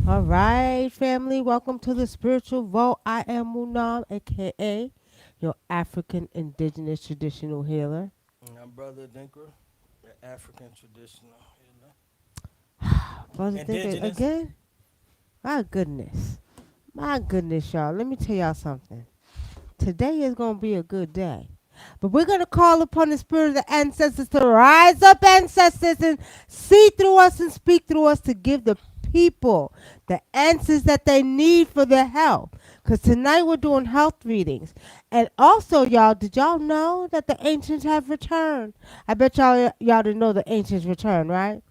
All right, family, welcome to the spiritual vault. I am Wunam, aka your African indigenous traditional healer. And I'm Brother Adinkra, the African traditional healer. Brother, think Indigenous. again? My goodness. My goodness, y'all. Let me tell y'all something. Today is going to be a good day. But we're going to call upon the spirit of the ancestors to rise up, ancestors, and see through us and speak through us to give the people the answers that they need for their health. Because tonight we're doing health readings. And also, y'all, did y'all know that the ancients have returned? I bet y'all didn't know the ancients returned, right?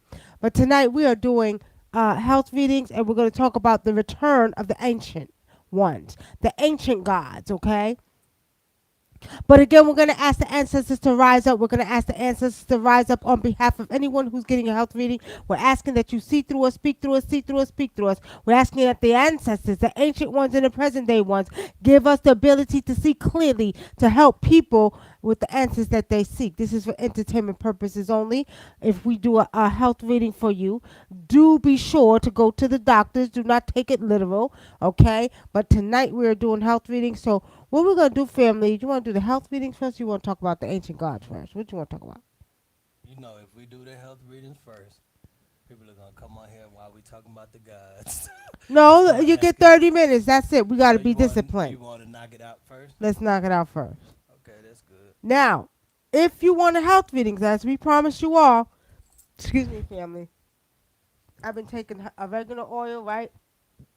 But tonight we are doing health readings and we're going to talk about the return of the ancient ones, the ancient gods, okay? But again, we're going to ask the ancestors to rise up. We're going to ask the ancestors to rise up on behalf of anyone who's getting a health reading. We're asking that you see through us, speak through us, see through us, speak through us. We're asking that the ancestors, the ancient ones and the present day ones, give us the ability to see clearly to help people with the answers that they seek. This is for entertainment purposes only. If we do a health reading for you, do be sure to go to the doctors. Do not take it literal, okay? But tonight we are doing health readings, so what we're gonna do, family? You want to do the health readings first? Or you want to talk about the ancient gods first? What you want to talk about? You know, if we do the health readings first, people are gonna come on here while we talking about the gods and No, start you get asking. 30 minutes. That's it. We got So to be disciplined. you want to knock it out first? Let's knock it out first. Okay, that's good. Now, if you want a health readings, as we promised you all, excuse me, family. I've been taking oregano oil, right?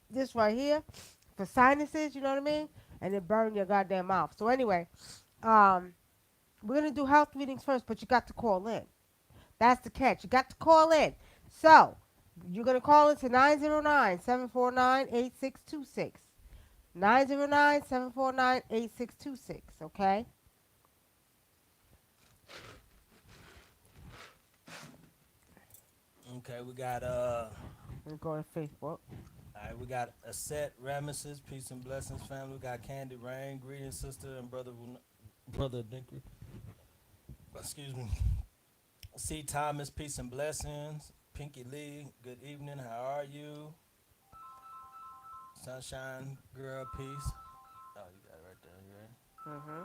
This right here for sinuses. You know what I mean? And it burn your goddamn mouth. So anyway, um, we're gonna do health readings first, but you got to call in. That's the catch. You got to call in. So you're going to call into 909-749-8626. 909-749-8626. Okay? Okay, we got And go to Facebook. all right, we got a set Ramesses, peace and blessings, family. We got Candy Rain, greetings, sister and brother Dinkley. Excuse me. C. Thomas, peace and blessings. Pinky Lee, good evening. How are you? Sunshine Girl, peace. Oh, you got it right there. You ready? Mm-hmm.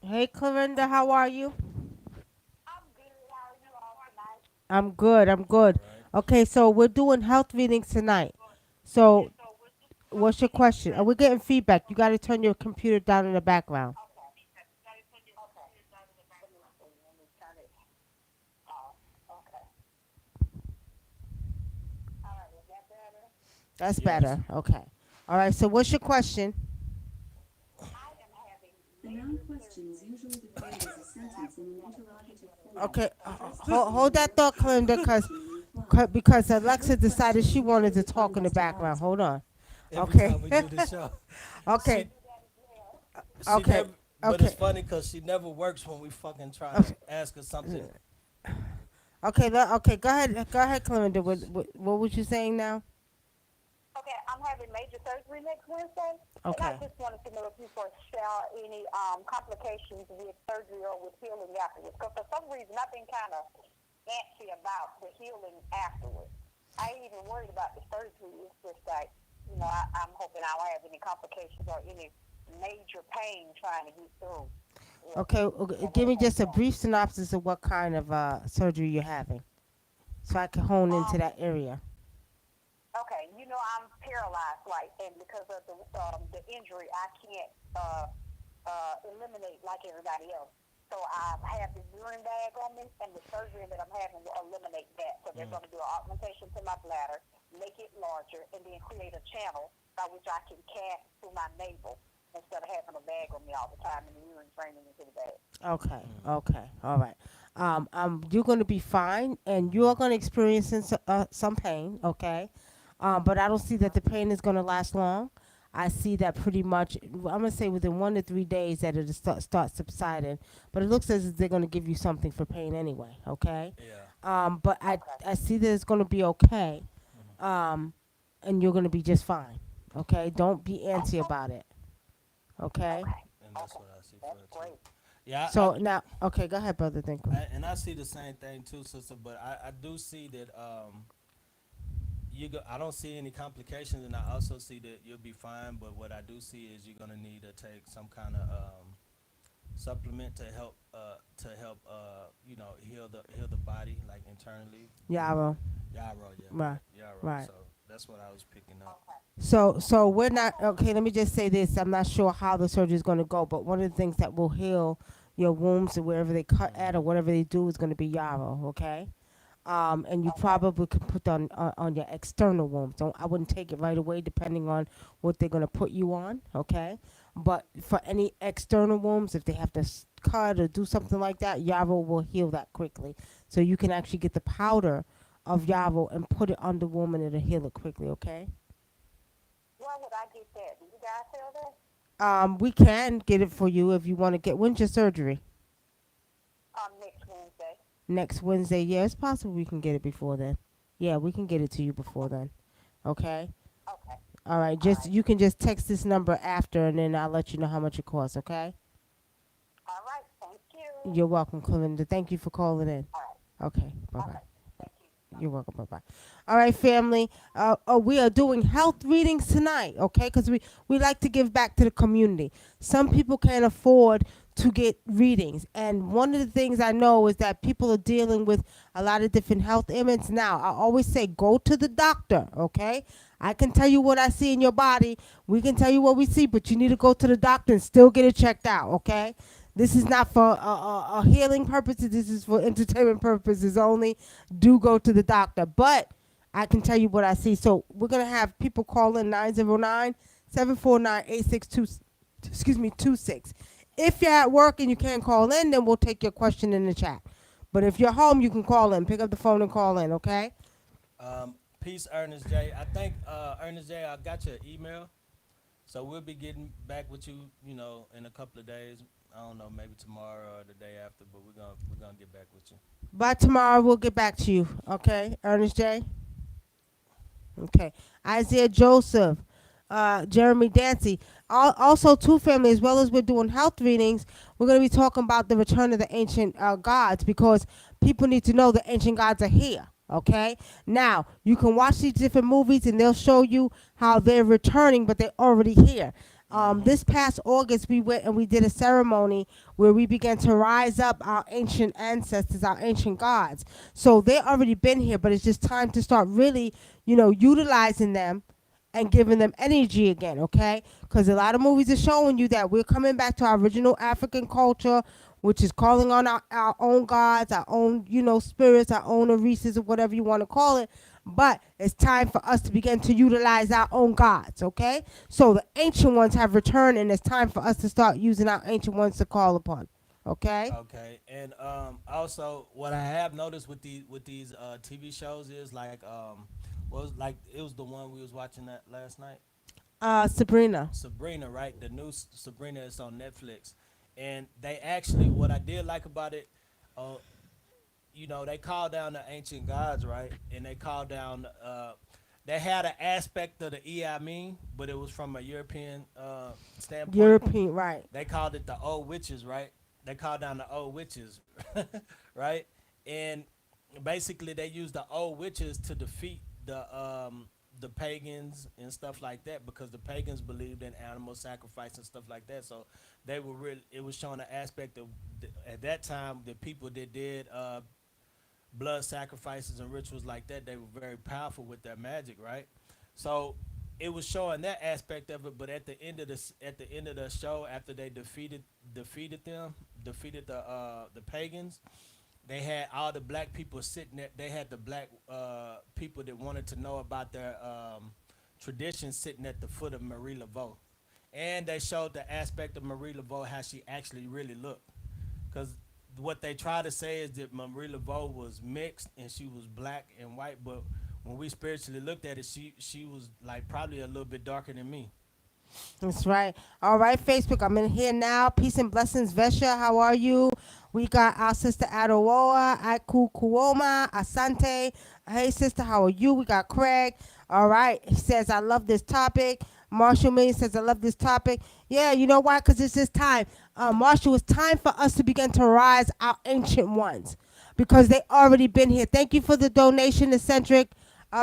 Hey, Clarinda, how are you? I'm good. I'm All good. right. Okay, so we're doing health readings tonight. So, what's your question? We're getting feedback. You got to turn your computer down in the background. That's Yes. better. Okay. All right. So, what's your question? The noun question is usually defined as a sentence in an interrogative form, Okay, addressed to hold either that thought, with a Kalinda, question in reply. because Your Alexa decided question she wanted usually to talk defined in the as to background. answer. Hold on. Every Okay. time we do the show, Okay. she she Okay. never. But it's Okay. funny because she never works when we fucking trying to Okay. ask her something. Okay. Okay. Go ahead. Go ahead, Kalinda. What was you saying now? Okay. Okay. Give me just a brief synopsis of what kind of surgery you're having, so I can hone into that area. Mm. Okay. Mm. Okay. All right. You're gonna be fine, and you're gonna experience some pain. Okay. But I don't see that the pain is gonna last long. I see that pretty much. I'm gonna say within 1 to 3 days that it'll start subsiding. But it looks as if they're gonna give you something for pain anyway. Okay. Yeah. But I see that it's gonna be okay. Mhm. Um, and you're gonna be just fine. Okay. Don't be antsy about it. Okay. And that's what I see for her too. Yeah, So now, okay, go ahead, brother. Thank you. and I see the same thing too, sister. But I do see that I don't see any complications, and I also see that you'll be fine. But what I do see is you're gonna need to take some kind of supplement to help heal the body like internally. Yarrow. Yarrow, yeah, Right. yarrow. Right. So that's what I was picking up. So we're not okay. Let me just say this: I'm not sure how the surgery is going to go, but one of the things that will heal your wounds or wherever they cut at or Hmm. whatever they do is going to be yarrow. Okay. And you probably could put on your external wounds. Don't I wouldn't take it right away, depending on what they're going to put you on. Okay. But for any external wounds, if they have to cut or do something like that, yarrow will heal that quickly. So you can actually get the powder of yarrow and put it on the wound and it'll heal it quickly. Okay. Where would I get that? Do you guys sell that? We can get it for you if you want to get. When's your surgery? Next Wednesday. Next Wednesday. Yeah, it's possible we can get it before then. Yeah, we can get it to you before then. Okay. Okay. All right. All Just right. you can just text this number after, and then I'll let you know how much it costs. Okay. All right. Thank you. You're welcome, Clinda. Thank you for calling in. All right. Okay. Bye bye. Okay. Thank you. Bye. You're welcome. Bye bye. All right, family. We are doing health readings tonight, okay? Because we like to give back to the community. Some people can't afford to get readings. And one of the things I know is that people are dealing with a lot of different health ailments now. I always say go to the doctor, okay? I can tell you what I see in your body. We can tell you what we see, but you need to go to the doctor and still get it checked out, okay? This is not for healing purposes. This is for entertainment purposes only. Do go to the doctor. But I can tell you what I see. So we're going to have people call in 909-749-8626. Excuse me, 26. If you're at work and you can't call in, then we'll take your question in the chat. But if you're home, you can call in. Pick up the phone and call in, okay? Peace, Ernest J. I think Ernest J. I got your email, so we'll be getting back with you. In a couple of days. I don't know, maybe tomorrow or the day after, but we're gonna get back with you. By tomorrow, we'll get back to you, okay? Ernest J. Okay. Isaiah Joseph, Jeremy Dancy. Also, two family, as well as we're doing health readings, we're going to be talking about the return of the ancient gods because people need to know the ancient gods are here. Okay. Now, you can watch these different movies and they'll show you how they're returning, but they're already here. Hmm. This past August, we went and we did a ceremony where we began to rise up our ancient ancestors, our ancient gods. So they already been here, but it's just time to start really, utilizing them and giving them energy again, okay? Because a lot of movies are showing you that we're coming back to our original African culture, which is calling on our own gods, our own, spirits, our own Orises, or whatever you want to call it. But it's time for us to begin to utilize our own gods, okay? So the ancient ones have returned, and it's time for us to start using our ancient ones to call upon, okay? Okay, and also what I have noticed with these TV shows is like it was the one we was watching that last night. Sabrina. Sabrina, right? The new Sabrina is on Netflix, and they actually what I did like about it, uh, they called down the ancient gods, right? And they called down. They had an aspect of the Iamin, but it was from a European standpoint. European, right. They called it the old witches, right? They called down the old witches, right? And basically, they used the old witches to defeat the pagans and stuff like that because the pagans believed in animal sacrifice and stuff like that. So they were really it was showing an aspect of at that time the people that did blood sacrifices and rituals like that, they were very powerful with their magic, right? So it was showing that aspect of it, but at the end of the show, after they defeated the pagans, they had all the black people sitting there. They had the black people that wanted to know about their traditions sitting at the foot of Marie Laveau, and they showed the aspect of Marie Laveau how she actually really looked, because what they try to say is that Marie Laveau was mixed and she was black and white, but when we spiritually looked at it, she was like probably a little bit darker than me. That's right. All right, Facebook. I'm in here now. Peace and blessings, Vesha. How are you? We got our sister Adoa, Aiku Kuoma, Asante. Hey, sister, how are you? We got Craig. All right. He says, I love this topic. Marshall Million says, I love this topic. Yeah, you know why? Because it's this time. Marshall, it's time for us to begin to rise our ancient ones because they already been here. Thank you for the donation, Eccentric.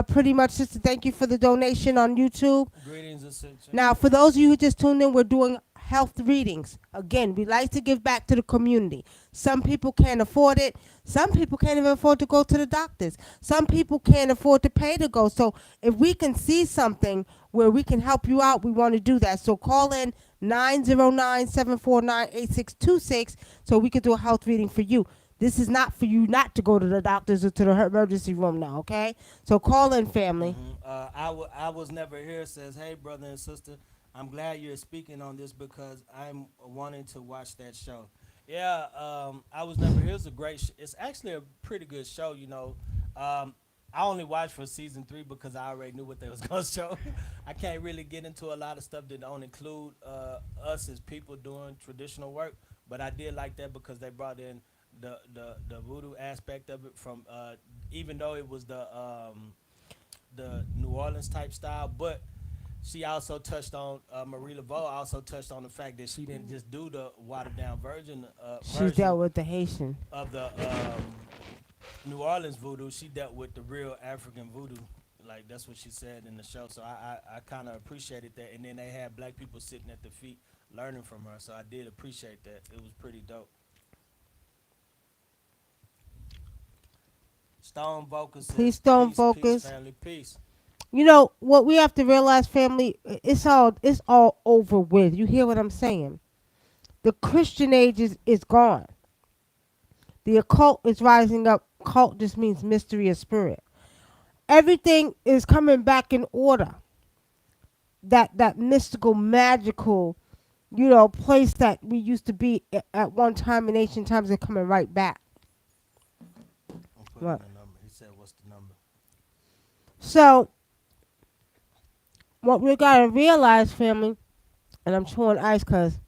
Pretty much, sister, thank you for the donation on YouTube. Greetings, Ascension. Now, for those of you who just tuned in, we're doing health readings. Again, we like to give back to the community. Some people can't afford it. Some people can't even afford to go to the doctors. Some people can't afford to pay to go. So if we can see something where we can help you out, we want to do that. So call in 909-749-8626 so we can do a health reading for you. This is not for you not to go to the doctors or to the emergency room now, okay? So call in, family. I was never here says, hey, brother and sister, I'm glad you're speaking on this because I'm wanting to watch that show. Yeah, I was never here. It's a great it's actually a pretty good show, you know. I only watched for season 3 because I already knew what they was going to show. I can't really get into a lot of stuff that don't include us as people doing traditional work, but I did like that because they brought in the voodoo aspect of it from even though it was the New Orleans type style, but she also touched on Marie Laveau also touched on the fact that she didn't just do the watered down She version dealt with the Haitian. of the New Orleans voodoo. She dealt with the real African voodoo. Like that's what she said in the show. So I kind of appreciated that. And then they had black people sitting at the feet learning from her. So I did appreciate that. It was pretty dope. Stone Focus Please says don't peace, peace, focus. family, peace. You know what we have to realize, family. It's all over with. You hear what I'm saying? The Christian age is gone. The occult is rising up. Cult just means mystery or spirit. Everything is coming back in order. That mystical, magical, place that we used to be at one time in ancient times are coming right back. I'm putting What? the number. He said, what's the number? So what we gotta realize, family, and I'm chewing ice because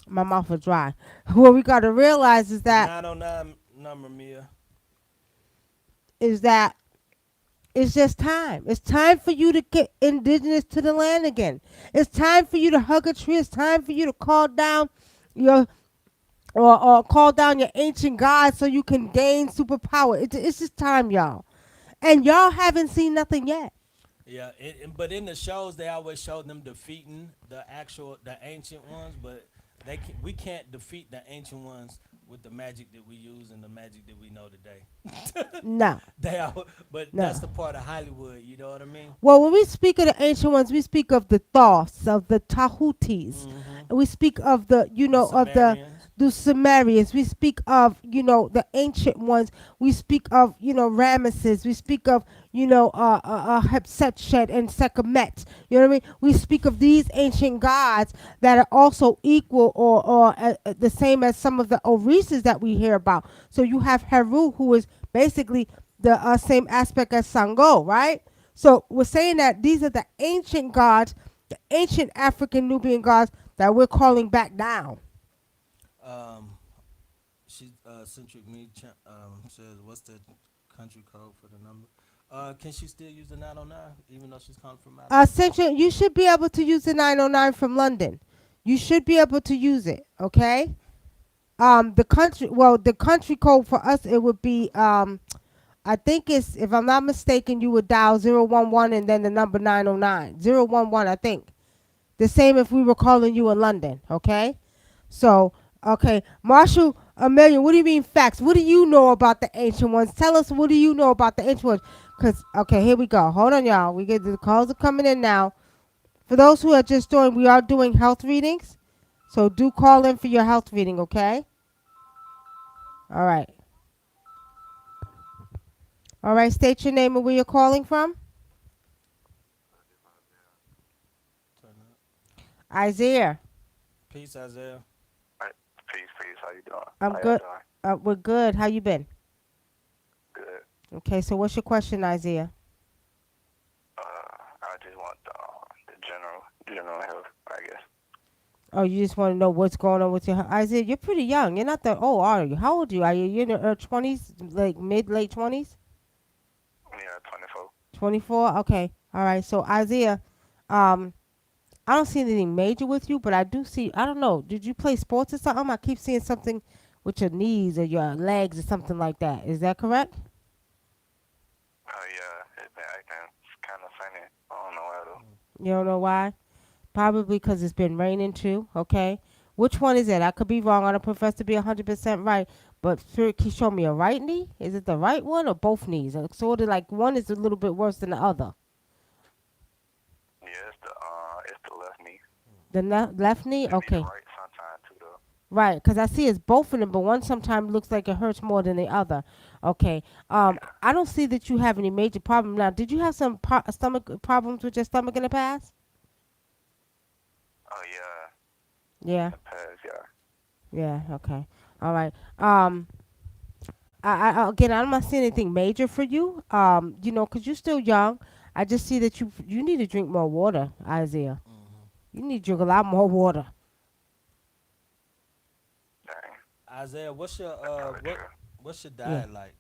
my mouth is dry. What we gotta realize is The that 909 number, Mia. is that it's just time. It's time for you to get indigenous to the land again. It's time for you to hug a tree. It's time for you to call down your or call down your ancient gods so you can gain superpower. It's just time, y'all. And y'all haven't seen nothing yet. Yeah, but in the shows they always show them defeating the ancient ones, but we can't defeat the ancient ones with the magic that we use and the magic that we know today. No, They are, but that's no. the part of Hollywood. You know what I mean? Well, when we speak of the ancient ones, we speak of the Thoths, of the Tahutis. Mm-hmm. And we speak of the, The of the Sumerians. Sumerians. We speak of, the ancient ones. We speak of, Ramesses. We speak of, Hatshepsut and Sekhmet. You know what I mean? We speak of these ancient gods that are also equal or the same as some of the Orises that we hear about. So you have Heru, who is basically the same aspect as Sango, right? So we're saying that these are the ancient gods, the ancient African Nubian gods that we're calling back down. Um, she Centric Me says, "What's the country code for the number?" Can she still use the 909 even though she's calling from out of state? Central, you should be able to use the 909 from London. You should be able to use it, okay? The country code for us, it would be, I think it's, if I'm not mistaken, you would dial 011 and then the number 909. 011, I think. The same if we were calling you in London, okay? So, okay, Marshall Amelia, what do you mean facts? What do you know about the ancient ones? Tell us, what do you know about the ancient ones? Because, okay, here we go. Hold on, y'all. We get the calls are coming in now. For those who are just joined, we are doing health readings. So do call in for your health reading, okay? All right. All right, state your name and where you're calling from. Turn up. Isaiah. Peace, Isaiah. Right. Peace, peace. How you doing? I'm How y'all good. doing? We're good. How you been? Good. Okay, so what's your question, Isaiah? I just want the general health, I guess. Oh, you just want to know what's going on with your Isaiah? You're pretty young. You're not that old, are you? How old are you? Are you in your 20s, like late 20s? Yeah, 24. 24? Okay. All right. So Isaiah, um, I don't see anything major with you, but I do see. I don't know. Did you play sports or something? I keep seeing something with your knees or your legs or something like that. Is that correct? Oh yeah, it's been acting kind of funny. I don't know why though. You don't know why? Probably because it's been raining too. Okay. Which one is it? I could be wrong. I don't profess to be 100% right, but Spirit can show me a right knee. Is it the right one or both knees? It's sort of like one is a little bit worse than the other. Yeah, it's the left knee. The left knee. It be the Okay. right sometime too though. Right, because I see it's both of them, but one sometimes looks like it hurts more than the other. Okay. Yeah. I don't see that you have any major problem now. Did you have some stomach problems with your stomach in the past? Oh yeah, Yeah. the past, yeah. Yeah. Okay. All right. Again, I'm not seeing anything major for you. Because you're still young. I just see that you need to drink more water, Isaiah. Hmm. You need to drink a lot more water. Dang, Isaiah, that's probably true. what's your Yeah. diet like?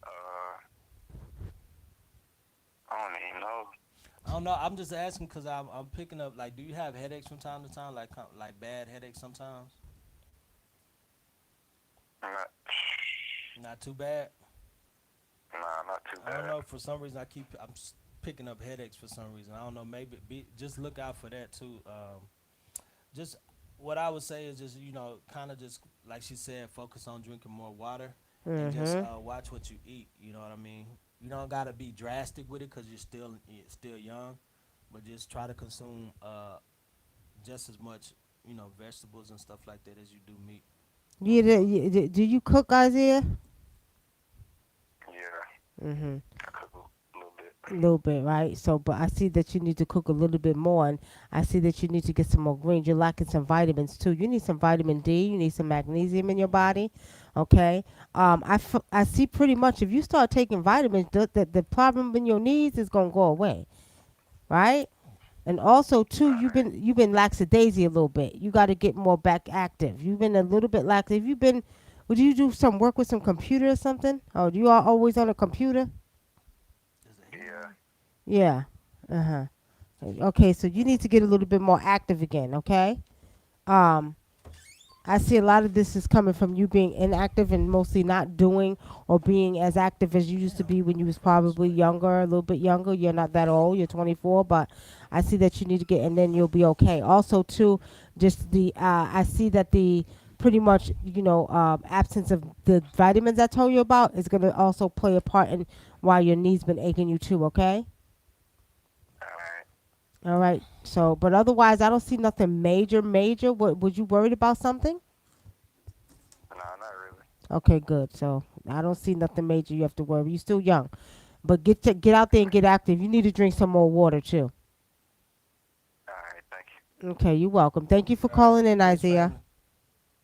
Uh, I don't even know. I don't know. I'm just asking because I'm picking up like, do you have headaches from time to time, like bad headaches sometimes? I'm not, Not too bad. nah, not too I don't bad. know. For some reason, picking up headaches for some reason. I don't know. Maybe just look out for that too. Just what I would say is just kind of just like she said, focus on drinking more water and just Mhm. watch what you eat. You know what I mean? You don't gotta be drastic with it because you're still young, but just try to consume just as much vegetables and stuff like that as you do meat. Do you cook, Isaiah? Yeah, Mhm. I cook a little bit. A little bit, right? So, but I see that you need to cook a little bit more, and I see that you need to get some more greens. You're lacking some vitamins too. You need some vitamin D. You need some magnesium in your Hmm. body. Okay. I see pretty much if you start taking vitamins, the problem in your knees is gonna go away, right? And also too, Alright. you've been lackadaisy a little bit. You got to get more back active. You've been a little bit lax. Have you been? Would you do some work with some computer or something? Or you are always on a computer? Is the heater Yeah, on? Yeah. Uh huh. Okay, so you need to get a little bit more active again. Okay. Um, I see a lot of this is coming from you being inactive and mostly not doing or being as active as you used to Damn, be when you was it's cold as probably fuck. younger, a little bit younger. You're not that old. You're 24, but I see that you need to get, and then you'll be okay. Also, too, just I see that the pretty much absence of the vitamins I told you about is gonna also play a part in why your knees been aching you too. Okay. alright. All right. So, but otherwise, I don't see nothing major. Major. What was you worried about something? Nah, not really. Okay, good. So I don't see nothing major you have to worry. You're still young, but get out there and get active. You need to drink some more water too. Alright, thank you. Okay, you're welcome. Thank you for All right, calling in, peace, Isaiah. family.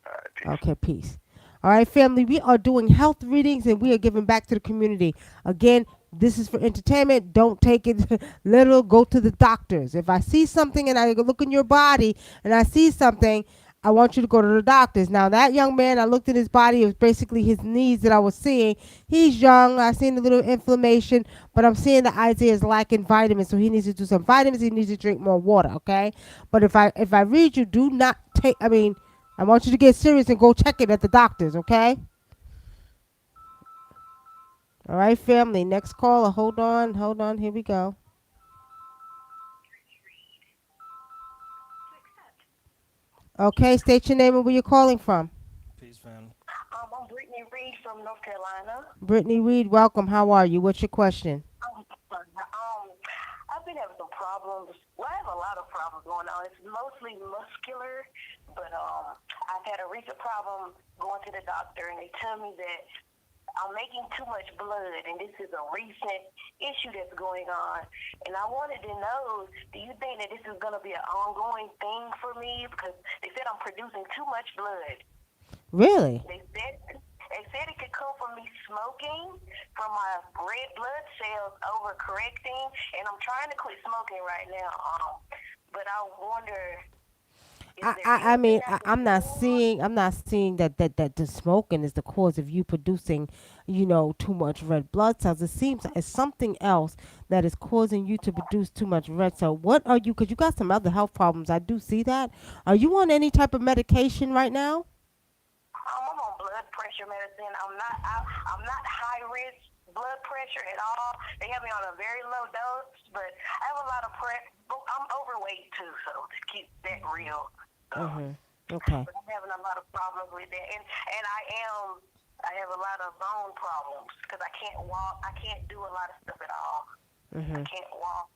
Alright, peace. Okay, peace. All right, family, we are doing health readings and we are giving back to the community. Again, this is for entertainment. Don't take it literal. Go to the doctors. If I see something and I look in your body and I see something, I want you to go to the doctors. Now, that young man, I looked at his body. It was basically his knees that I was seeing. He's young. I seen a little inflammation, but I'm seeing that Isaiah is lacking vitamins, so he needs to do some vitamins. He needs to drink more water, okay? But if I read you, do not take, I want you to get serious and go check it at the doctors, okay? All right, family. Next caller. Hold on. Hold on. Here we go. Okay, state your name and where you're calling from. Peace, family. I'm Brittany Reed from North Carolina. Brittany Reed, welcome. How are you? What's your question? I've been having some problems. Well, I have a lot of problems going on. It's mostly muscular, but I've had a recent problem going to the doctor, and they tell me that I'm making too much blood, and this is a recent issue that's going on. And I wanted to know, do you think that this is going to be an ongoing thing for me? Because they said I'm producing too much blood. Really? They said it could come from me smoking, from my red blood cells overcorrecting, and I'm trying to quit smoking right now. But I wonder. Is there anything I can I'm do not more? seeing, that the smoking is the cause of you producing, too much red blood cells. It seems it's something else that is causing you to produce too much red cell. What are you? Because you got some other health problems. I do see that. Are you on any type of medication right now? I'm on blood pressure medicine. I'm not high risk blood pressure at all. They have me on a very low dose, but I have a lot of I'm overweight too, so to keep that real. So, Mhm. Okay. but I'm having a lot of problems with that, and I have a lot of bone problems because I can't walk. I can't do a lot of stuff at all. I Mhm. can't walk.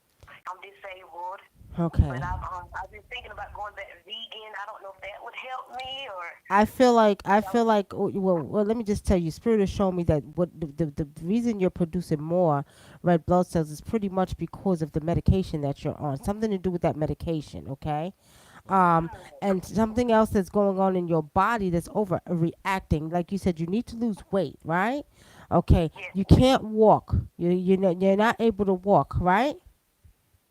I'm disabled. But Okay. I've been thinking about going back vegan. I don't know if that would help me or I so. feel like well, let me just tell you, Spirit has shown me that what the reason you're producing more red blood cells is pretty much because of the medication that you're on. Something to do with that medication, okay? Um, and something else that's going on in your body that's overreacting. Like you said, you need to lose weight, right? Okay, Yes, you can't walk. You're not able to walk, right?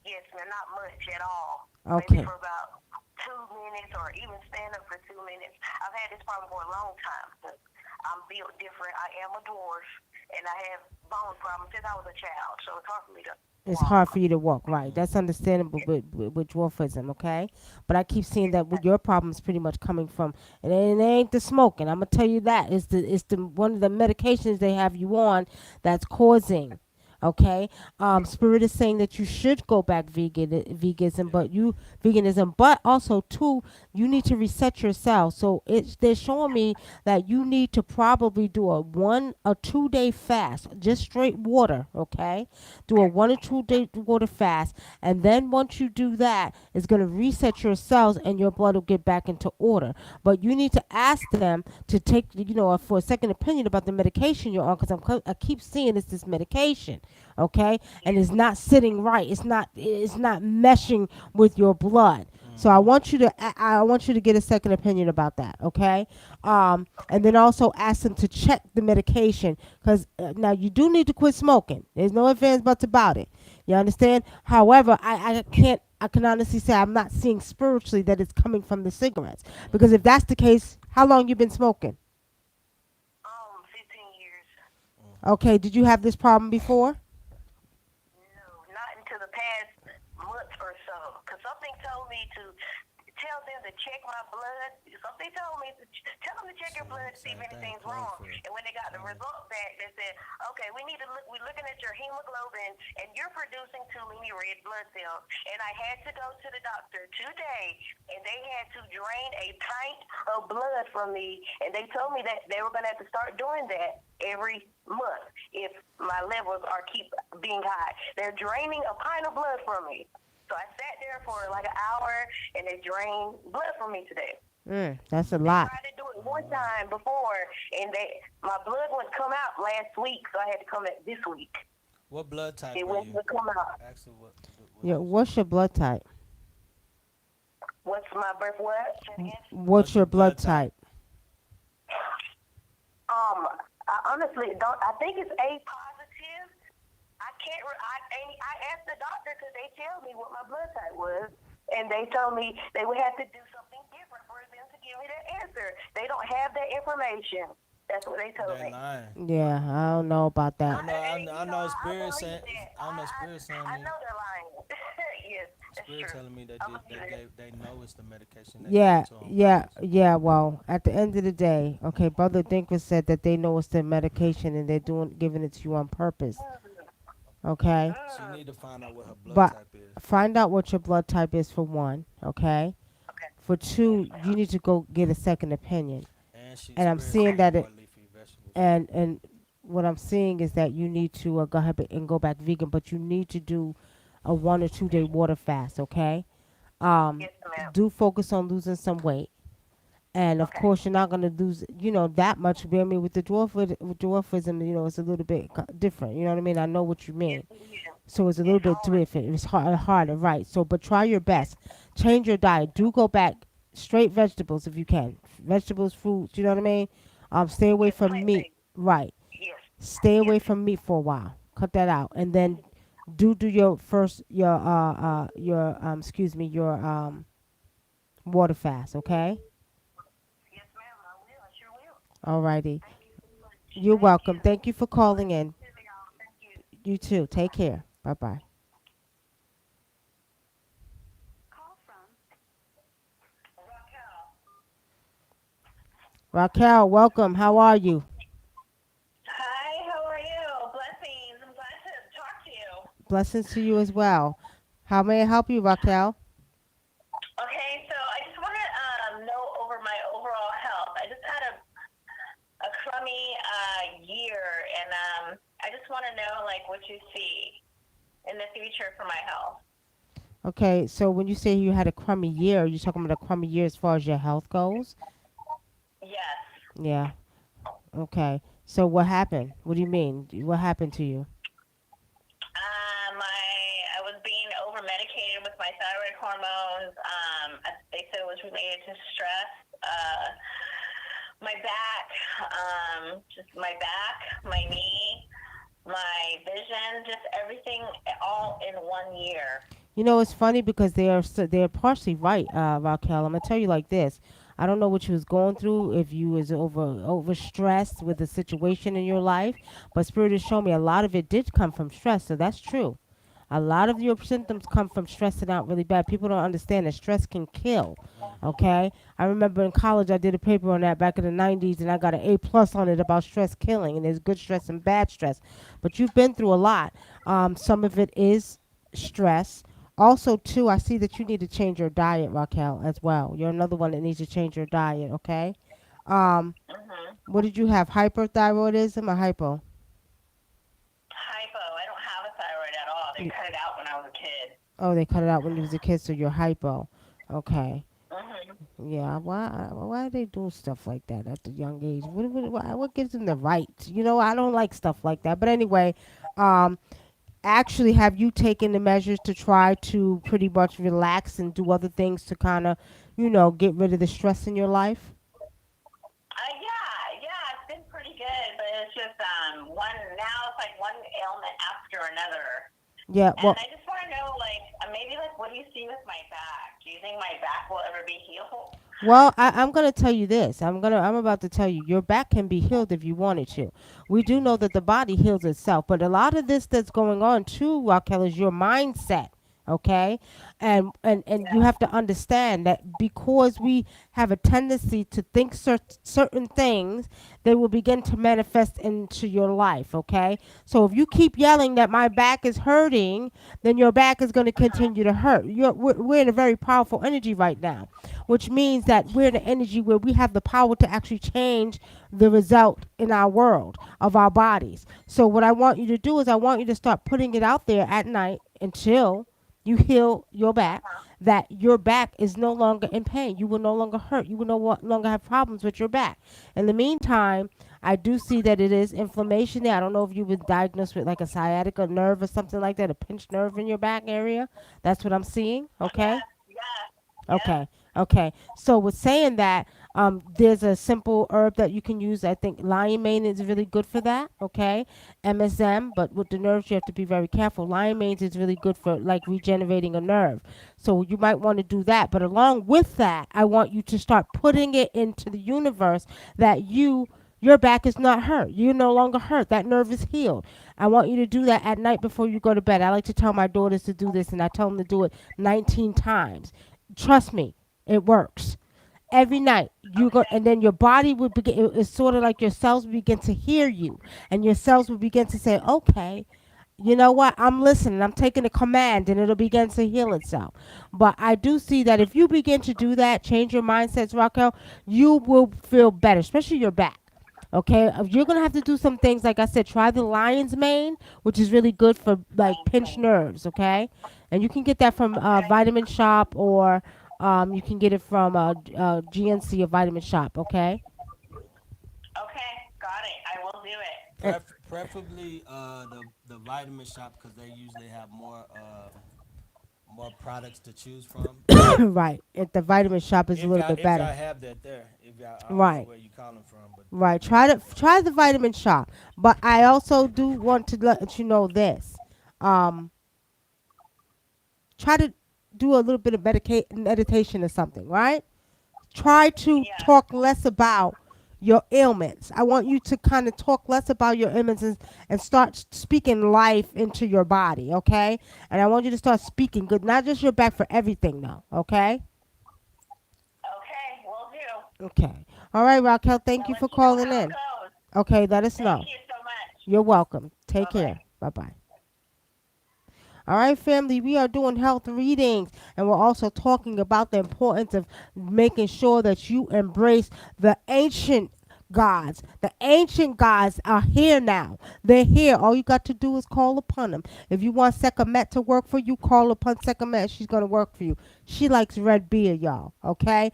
yes, man, not much at all. Maybe Okay. for about 2 minutes or even stand up for 2 minutes. I've had this problem for a long time. But I'm built different. I am a dwarf, and I have bone problems since I was a child, so it's hard for me to It's hard for walk. you to walk, right? That's understandable with dwarfism, okay? But I keep seeing that with your problem is pretty much coming from, and it ain't the smoking. I'm gonna tell you that it's the one of the medications they have you on that's causing. Okay, Spirit is saying that you should go back veganism, Yeah. but also too, you need to reset yourself. So they're showing me that you need to probably do a 1 or 2 day fast, just straight water. Okay, do a 1 or 2 day water fast, and then once you do that, it's going to reset your cells and your blood will get back into order. But you need to ask them to take, for a second opinion about the medication you're on, because I keep seeing it's this medication, okay, and it's not sitting right. It's not meshing with your blood. So I want you to get a second opinion about that, okay? And then also ask them to check the medication, because now you do need to quit smoking. There's no ifs ands buts about it. You understand? However, I can honestly say I'm not seeing spiritually that it's coming from the cigarettes, because if that's the case, how long you been smoking? 15 years. Okay, did you have this problem before? No, not until the past month or so. Because something told me to tell them to check my blood. Something told me to tell them to check your blood to see if Same thing. anything's wrong. Chlorophyll. And when they got the result back, they said, okay, we need to look. We're looking at your hemoglobin, and you're producing too many red blood cells. And I had to go to the doctor today, and they had to drain a pint of blood from me. And they told me that they were going to have to start doing that every month if my levels are keep being high. They're draining a pint of blood from me. So I sat there for like an hour, and they drained blood from me today. That's a They lot. tried to do it one time before, and my blood wouldn't come out last week, so I had to come back this week. What blood type It are wouldn't you? come out. Actually, what Yeah, is what's your blood type? What's my birth? What? Say it again. What's what's your your blood blood type? type? I honestly don't. I think it's A positive. I can't. I asked the doctor because they tell me what my blood type was, and they told me they would have to do something different for them to give me the answer. They don't have that information. That's what they told They me. lying. Yeah, I don't know about that. I know I spirit saying. believe that. I know spirit I saying me. know they're lying. Yes, that's Spirit true. telling me that I believe it. they know it's the medication they give it Yeah, to on yeah, purpose. yeah. Well, at the end of the day, okay, Brother Dinkler said that they know it's the medication and they're giving it to you on purpose. Okay, She need to find out what her blood but type is, find out what your blood type is for one. Okay, Okay. for Yes, two, you ma'am. need to go get a second opinion. and she And I'm spirit say seeing eat that more it leafy vegetables. and what I'm seeing is that you need to go ahead and go back vegan, but you need to do a 1 or 2 day water fast. Okay, um, Yes, ma'am. do focus on losing some weight. And of Okay. course, you're not going to lose, that much. I mean, with the dwarfism, it's a little bit different. You know what I mean? I know what you Yes, mean. it is. So it's a little It's bit hard. different. It's harder, right? So, but try your Yes. best. Change your diet. Do go back straight vegetables if you can. Vegetables, fruits. You know what I mean? Stay away Yes, from plant meat. based. Right. Yes. Stay Yes. away from meat for a while. Cut that out, and then do your first your excuse me, your water fast, okay? Yes, ma'am, I will. I sure will. Alrighty. Thank you so much. You're Thank you. welcome. Thank you for calling Blessings in. to y'all. Thank you. You too. Take Bye. care. Bye bye. Call from Raquel. Raquel, welcome. How are you? Hi, how are you? Blessings. I'm glad to talk to you. Blessings to you as well. How may I help you, Raquel? Okay, so I just want to know over my overall health. I just had a crummy year, and I just want to know like what you see in the future for my health. Okay, so when you say you had a crummy year, are you talking about a crummy year as far as your health goes? Yes. Yeah. Okay. So what happened? What do you mean? What happened to you? I was being over medicated with my thyroid hormones. They said it was related to stress. My back, just my back, my knee, my vision, just everything all in 1 year. You know, it's funny because they're partially right, Raquel. I'm gonna tell you like this. I don't know what you was going through, if you was over stressed with the situation in your life, but Spirit has shown me a lot of it did come from stress, so that's true. A lot of your symptoms come from stressing out really bad. People don't understand that stress can kill. Okay, I remember in college I did a paper on that back in the '90s, and I got an A+ on it about stress killing, and there's good stress and bad stress. But you've been through a lot. Some of it is stress. Also, too, I see that you need to change your diet, Raquel, as well. You're another one that needs to change your diet. Okay. Um, Mm-hmm. what did you have? Hyperthyroidism or hypo? Hypo. I don't have a thyroid at all. They cut it out when I was a kid. Oh, they cut it out when you was a kid, so you're hypo. Okay. Mm-hmm. Yeah. Why are they doing stuff like that at the young age? What gives them the right? You know, I don't like stuff like that. But anyway, um, actually, have you taken the measures to try to pretty much relax and do other things to kind of, get rid of the stress in your life? Yeah, it's been pretty good, but it's just one now it's like one ailment after another. Yeah. And Well, I just want to know, like, maybe, like, what do you see with my back? Do you think my back will ever be healed? I'm gonna tell you this. I'm about to tell you your back can be healed if you wanted to. We do know that the body heals itself, but a lot of this that's going on too, Raquel, is your mindset. Okay, and you Yeah. have to understand that because we have a tendency to think certain things, they will begin to manifest into your life. Okay, so if you keep yelling that my back is hurting, then your back is going to continue to hurt. We're in a very powerful energy right now, which means that we're in an energy where we have the power to actually change the result in our world of our bodies. So what I want you to do is I want you to start putting it out there at night until you heal your back, that your back is no longer in pain. You will no longer hurt. You will longer have problems with your back. In the meantime, I do see that it is inflammation there. I don't know if you've been diagnosed with like a sciatica nerve or something like that, a pinched nerve in your back area. That's what I'm seeing. Okay. Yes, yes, yep. Okay. Okay. So with saying that, there's a simple herb that you can use. I think lion mane is really good for that. Okay. MSM, but with the nerves you have to be very careful. Lion mane is really good for like regenerating a nerve. So you might want to do that. But along with that, I want you to start putting it into the universe that your back is not hurt. You're no longer hurt. That nerve is healed. I want you to do that at night before you go to bed. I like to tell my daughters to do this, and I tell them to do it 19 times. Trust me, it works. Every night you go, Okay. and then your body will begin. It's sort of like your cells will begin to hear you, and your cells will begin to say, "Okay, you know what? I'm listening. I'm taking a command, and it'll begin to heal itself." But I do see that if you begin to do that, change your mindsets, Raquel, you will feel better, especially your back. Okay, you're gonna have to do some things. Like I said, try the lion's mane, which is really good for like pinched nerves. Okay, and you can get that from Okay. Vitamin Shop, or you can get it from GNC or Vitamin Shop. Okay. Okay. Got it. I will do it. And, Preferably the vitamin shop because they usually have more products to choose from. right. At the Vitamin Shop is a little bit If better. y'all have that there, if y'all I don't know Right. where you calling from, but Right. Try the Vitamin Shop. But I also do want to let you know this. Um, try to do a little bit of meditation or something, right? Try to Yeah. talk less about your ailments. I want you to kind of talk less about your ailments and start speaking life into your body, okay? And I want you to start speaking good, not just your back, for everything, though, okay? Okay, will do. Okay. All right, Raquel, thank I'll you let for you know calling how it in. goes. Okay, let us Thank know. you so much. You're welcome. Take Bye bye. care. Bye bye. All right, family, we are doing health readings and we're also talking about the importance of making sure that you embrace the ancient gods. The ancient gods are here now. They're here. All you got to do is call upon them. If you want Sekhmet to work for you, call upon Sekhmet. She's going to work for you. She likes red beer, y'all. Okay?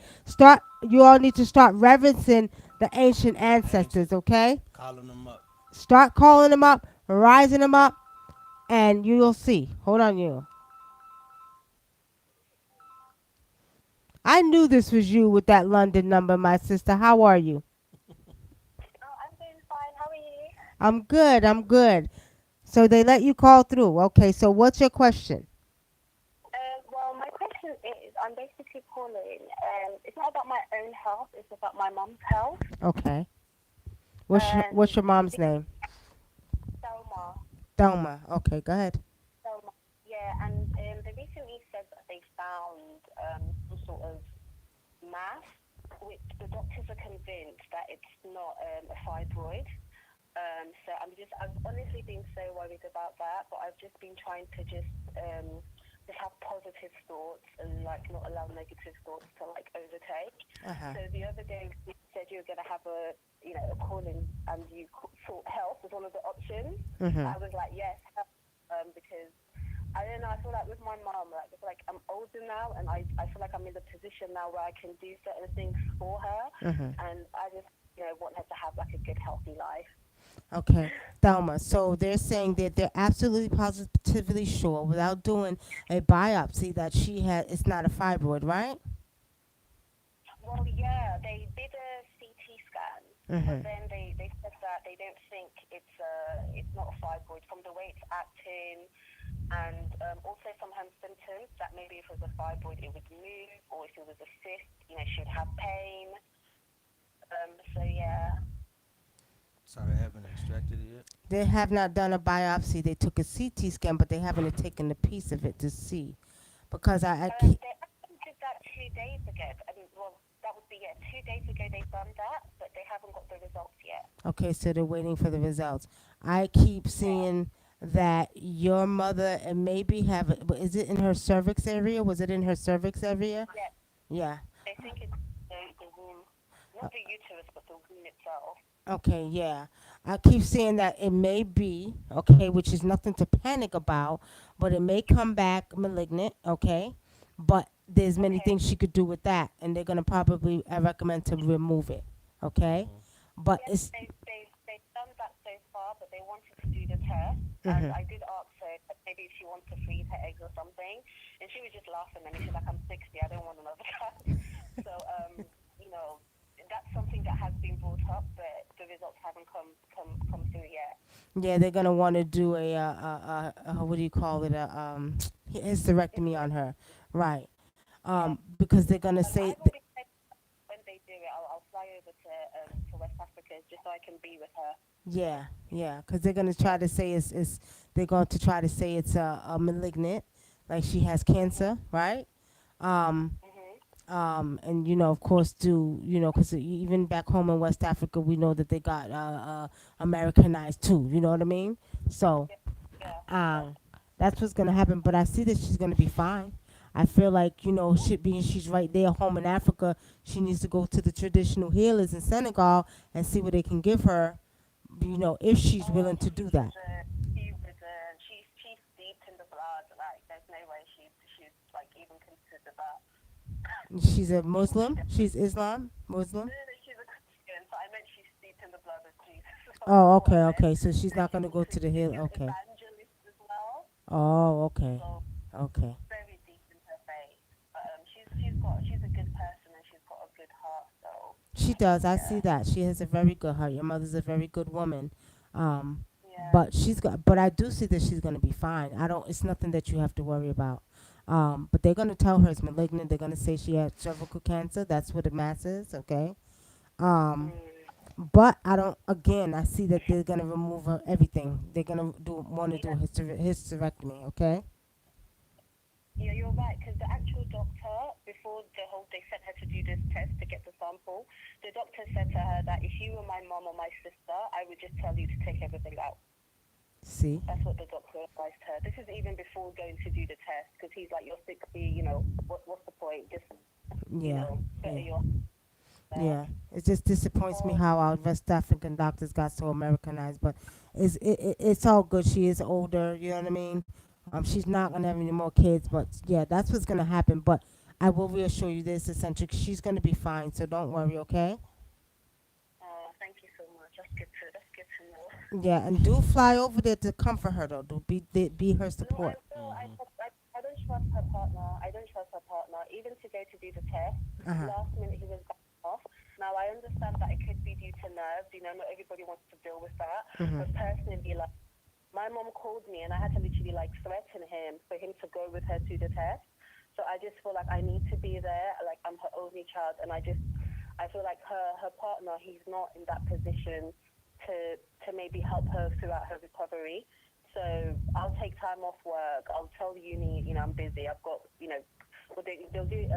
You all need to start reverencing the ancient The ancient, ancestors, okay? calling them up. Start calling them up, rising them up, and you'll see. Hold on, you. I knew this was you with that London number, my sister. How are you? Oh, I'm doing fine. How are you? I'm good. I'm good. So they let you call through. Okay, so what's your question? Well, my question is, I'm basically calling. It's not about my own health. It's about my mum's health. Okay. What's And your mom's name? Selma, Thelma. Okay, go ahead. Selma, yeah. And they recently said that they found some sort of mass, which the doctors are convinced that it's not a fibroid. I've honestly been so worried about that, but I've just been trying to just have positive thoughts and like not allow negative thoughts to like overtake. Uh-huh. So the other day you said you were going to have a call in and you thought health was one of the options. Mhm. I was like, yes, health, because I don't know, I feel like with my mom, like, I feel like I'm older now and I feel like I'm in the position now where I can do certain things for her. Mhm. And I just, want her to have like a good, healthy life. Okay. Thelma. So they're saying that they're absolutely positively sure without doing a biopsy that she had it's not a fibroid, right? Well, yeah, they did a CT scan, but Mhm. then they said that they don't think it's not a fibroid from the way it's acting, and also from her symptoms that maybe if it was a fibroid it would move, or if it was a cyst, she would have pain. So yeah. So they haven't extracted it yet. They have not done a biopsy. They took a CT scan, but they haven't taken a piece of it to see because I keep. They actually did that 2 days ago. I mean, well, that would be 2 days ago they done that, but they haven't got the results yet. Okay, so they're waiting for the results. I keep Yeah. seeing that your mother maybe have it, but is it in her cervix area? Was it in her cervix area? Yeah. Yeah. They think it's the womb, not the uterus, but the womb itself. Okay, yeah. I keep saying that it may be, okay, which is nothing to panic about, but it may come back malignant, okay? But there's many Okay. things she could do with that, and they're going to probably recommend to remove it, okay? Mhm. But Yes, it's. they've done that so far, but they wanted to do the test, and Mhm. I did ask her that maybe if she wants to freeze her eggs or something, and she was just laughing at me. She's like, "I'm 60, I don't want another child." So you know, that's something that has been brought up, but the results haven't come through yet. Yeah, they're gonna want to do what do you call it? Hysterectomy on her, right? Yeah. Because they're gonna say, I've already said when they do it, I'll fly over to West Africa just so I can be with her. yeah, yeah, because they're gonna try Yeah. to say it's they're going to try to say it's a malignant, like she has Mhm. cancer, right? Um, Mhm. and of course, because even back home in West Africa, we know that they got Americanized too. You know what I mean? So, Yeah. Yeah. Yeah. um, that's what's gonna happen. But I see that she's gonna be fine. I feel like being she's right there home in Africa, she needs to go to the traditional healers in Senegal and see what they can give her. If she's Oh, willing to do that. she's deep in the blood. Like, there's no way she's like even considered that. She's a Muslim. She's Islam Muslim. No, no, she's a Christian, so I meant she's deep in the blood of Jesus. Oh, What okay, I meant. okay. So she's And not she's gonna go also to the she's a hill. good Okay. evangelist as well. Oh, okay, So okay. very deep in her faith. But she's a good person and she's got a good heart. So She does. I see yeah, that. She has a very good heart. Your mother's a very good woman. yeah. But she's got. But I do see that she's gonna be fine. I don't. It's nothing that you have to worry about. But they're gonna tell her it's malignant. They're gonna say she had cervical cancer. That's what the mass is. Okay. Um, but I don't. Again, I see that they're gonna remove her everything. They're gonna want to do a hysterectomy. Okay. Yeah, you're right, because the actual doctor, before they sent her to do this test to get the sample, the doctor said to her that if you were my mom or my sister, I would just tell you to take everything out. See. That's what the doctor advised her. This is even before going to do the test, because he's like, you're 60, what's the point? Just, Yeah. better Yeah. your Yeah, it just disappoints me how our West African doctors got so Americanized. But it's all good. She is older. You know what I mean? She's not gonna have any more kids. But yeah, that's what's gonna happen. But I will reassure you this, eccentric. She's gonna be fine. So don't worry. Okay? thank you so much. That's good to know. Yeah, and do fly over there to comfort her though. Do be her No, I support. will. I don't trust her partner. I don't trust her partner. Even to go to do the test, Uh huh. last minute he was back off. Now I understand that it could be due to nerves. Not everybody wants to deal with that. Mhm. But personally, like my mom called me and I had to literally like threaten him for him to go with her to the test. So I just feel like I need to be there. Like I'm her only child, and I feel like her partner, he's not in that position to maybe help her throughout her recovery. So I'll take time off work. I'll tell the uni, I'm busy. I've got, well, they'll do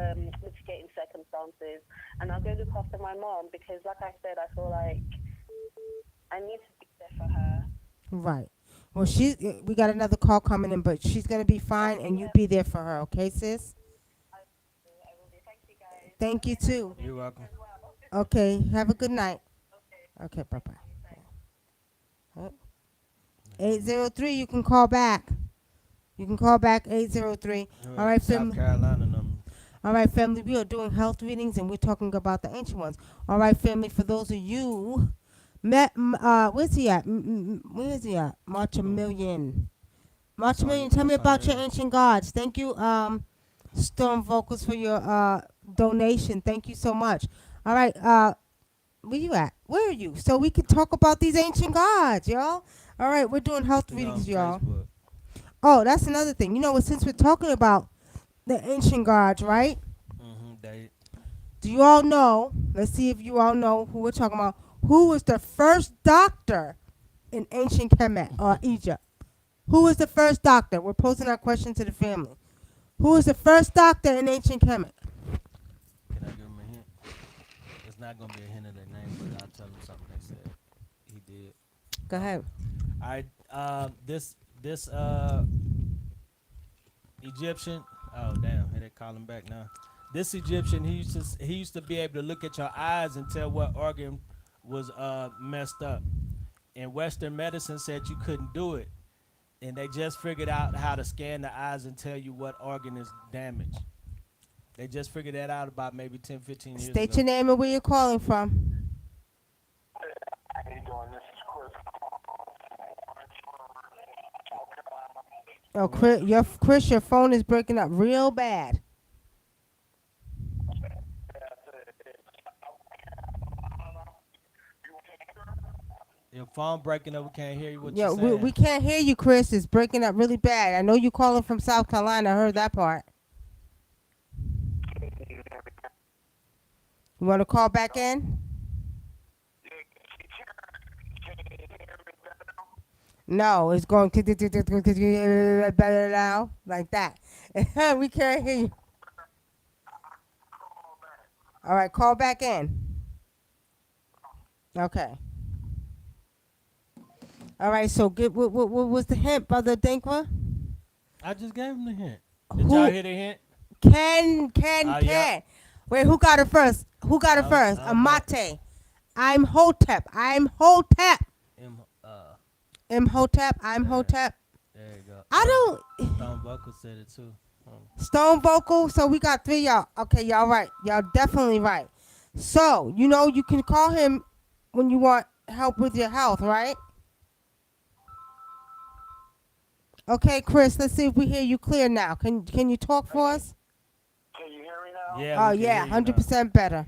mitigating circumstances, and I'll go look after my mom because, like I said, I feel like I need to be there for her. Right. Well, we got another call coming in, but she's gonna be fine, Okay, and you yeah, be there for her. Okay, sis? I will do. Thank you, guys. Thank you too. You're welcome. As well. Okay. Have a good night. Okay, Okay. Bye bye. thank you. Thanks. 803, you can call back. You can call back 803. All right, South family. Carolina number. All right, family. We are doing health readings and we're talking about the ancient ones. All right, family. For those of you, where's he at? Where is he at? March a million. March a million. Tell me That's on about your your. ancient gods. Thank you, Storm Vocals, for your donation. Thank you so much. All right, where you at? Where are you? So we can talk about these ancient gods, y'all. All right, we're doing health She on readings, y'all. Facebook. Oh, that's another thing. You know what? Since we're talking about the ancient gods, right? They. Do you all know? Let's see if you all know who we're talking about. Who was the first doctor in ancient Kemet or Egypt? Who was the first doctor? We're posing our question to the family. Who was the first doctor in ancient Kemet? Can I give him a hint? It's not gonna be a hint of their name, but I'll tell him something they said. He did. Go ahead. All right. This Egyptian. Oh damn! Here they call him back now. This Egyptian, he used to be able to look at your eyes and tell what organ was messed up. And Western medicine said you couldn't do it, and they just figured out how to scan the eyes and tell you what organ is damaged. They just figured that out about maybe 10, 15 years State ago. your name and where you're calling from. How you doing? This is Chris. Oh, Chris, your phone is breaking up real bad. Your phone breaking up. We can't hear you. What you Yeah, we, saying? we can't hear you, Chris. It's breaking up really bad. I know you calling from South Carolina. I heard that part. You want to call back in? No, it's going better now, like that. We can't hear you. All right, call back in. Okay. All right, so what was the hint, Brother Dinkwa? I just gave him the hint. Did y'all hear the hint? Can. Wait, who got it first? Who got it first? Amate. I'm Hotep. I'm Hotep. Imhotep. I'm Hotep. There you go. I don't. Stone Vocal said it too. Stone Vocal. So we got three y'all. Okay, y'all right. Y'all definitely right. So you can call him when you want help with your health, right? Okay, Chris. Let's see if we hear you clear now. Can you talk for us? Can you hear me now? Yeah. Oh we can yeah, hear you now. 100% better.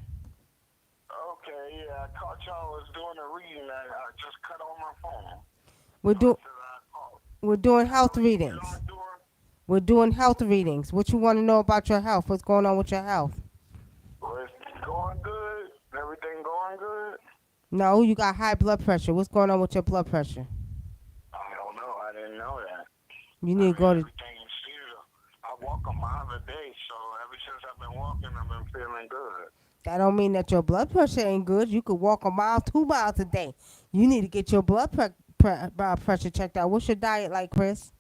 Okay, yeah, I caught y'all was doing a reading. I just cut on my phone. We're So I said I'd call. doing health What readings. y'all doing? We're doing health readings. What you want to know about your health? What's going on with your health? Well, it's going good. Everything going good. No, you got high blood pressure. What's going on with your blood pressure? I don't know. I didn't know that. You I need to mean, go to. everything is still. I walk a mile a day, so ever since I've been walking, I've been feeling good. That don't mean that your blood pressure ain't good. You could walk a mile, 2 miles a day. You need to get your pressure checked out. What's your diet like, Chris?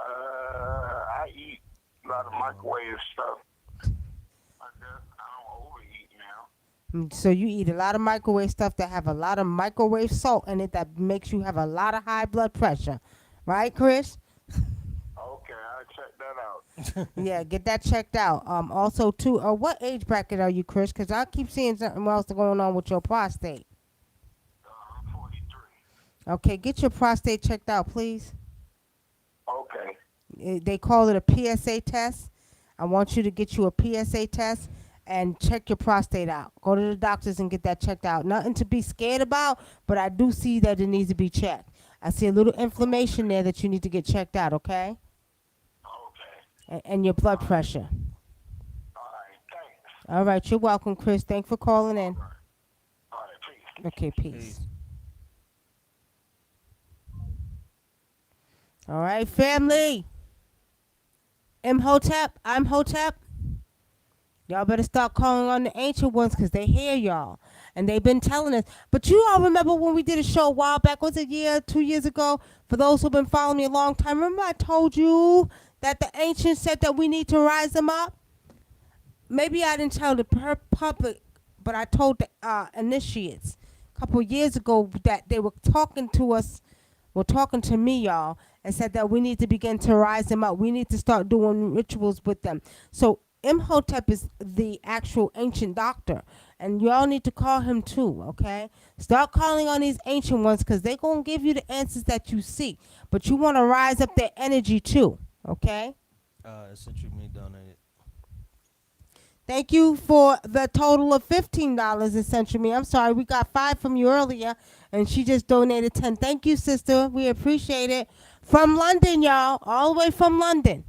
I eat a lot of microwave stuff. I guess I don't overeat now. So you eat a lot of microwave stuff that have a lot of microwave salt in it that makes you have a lot of high blood pressure, right, Chris? Okay, I'll check that out. Yeah, get that checked out. Also too, what age bracket are you, Chris? Because I keep seeing something else going on with your prostate. I'm 43. Okay, get your prostate checked out, please. Okay. They call it a PSA test. I want you to get you a PSA test and check your prostate out. Go to the doctors and get that checked out. Nothing to be scared about, but I do see that it needs to be checked. I see a little inflammation there that you need to get checked out, okay? Okay. And your blood pressure. All right. Thanks. All right, you're welcome, Chris. Thanks for calling in. All right. Peace. Okay, peace. Peace. All right, family. Imhotep, I'm Hotep. Y'all better start calling on the ancient ones because they hear y'all. And they've been telling us. But you all remember when we did a show a while back, was it a year, 2 years ago? For those who've been following me a long time, remember I told you that the ancients said that we need to rise them up? Maybe I didn't tell the public, but I told the initiates a couple of years ago that they were talking to us, were talking to me, y'all, and said that we need to begin to rise them up. We need to start doing rituals with them. So Imhotep is the actual ancient doctor, and y'all need to call him too, okay? Start calling on these ancient ones because they're going to give you the answers that you seek, but you want to rise up their energy too, okay? Essentially me donated. Thank you for the total of $15 in Central Me. I'm sorry, we got 5 from you earlier, and she just donated 10. Thank you, sister. We appreciate it. From London, y'all, all the way from London,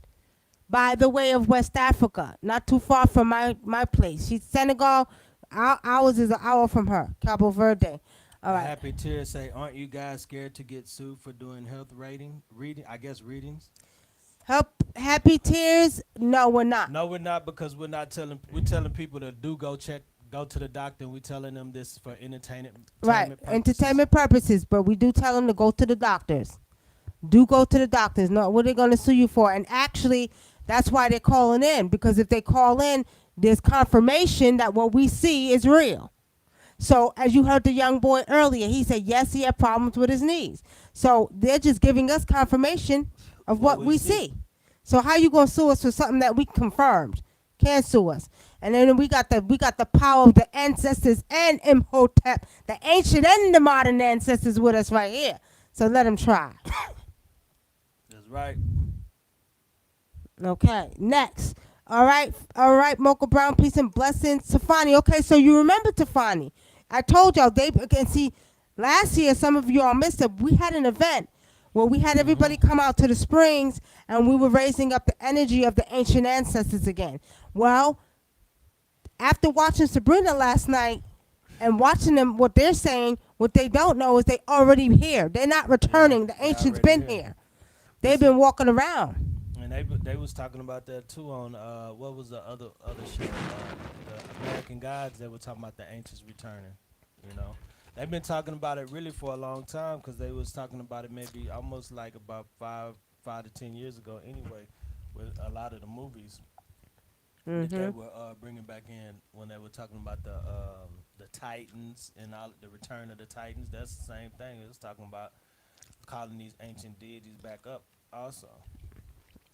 by the way of West Africa, not too far from my place. She's Senegal. Ours is an hour from her, Cabo Verde. All right. Happy Tears say, aren't you guys scared to get sued for doing health reading? I guess readings. Help, happy tears? No, we're not. No, we're not because we're telling people to go to the doctor, and we're telling them this for entertainment. Right, Purposes. entertainment purposes, but we do tell them to go to the doctors. Do go to the doctors. No, what are they going to sue you for? And actually, that's why they're calling in, because if they call in, there's confirmation that what we see is real. So as you heard the young boy earlier, he said yes, he had problems with his knees. So they're just giving us confirmation of what we see. So how you gonna sue us for something that we confirmed? Can't sue us. And then we got the power of the ancestors and Imhotep, the ancient and the modern ancestors with us right here. So let them try. That's right. Okay, next. All right, Mocha Brown, peace and blessings. Tafani, okay, so you remember Tafani. I told y'all, they can see, last year, some of you all missed it, we had an event where we had everybody come out to the springs and we were raising up the energy of the ancient ancestors again. Well, after watching Sabrina last night and watching them, what they're saying, what they don't know is they already here. They're not returning. The ancients been here. They've been walking around. And they was talking about that too on what was the other show, the American Gods. They were talking about the ancients returning. You know, they've been talking about it really for a long time because they was talking about it maybe almost like about five to 10 years ago. Anyway, with a lot of the movies that they were bringing back in when they were talking about the Titans and all the return of the Titans. That's the same thing. It was talking about calling these ancient deities back up also.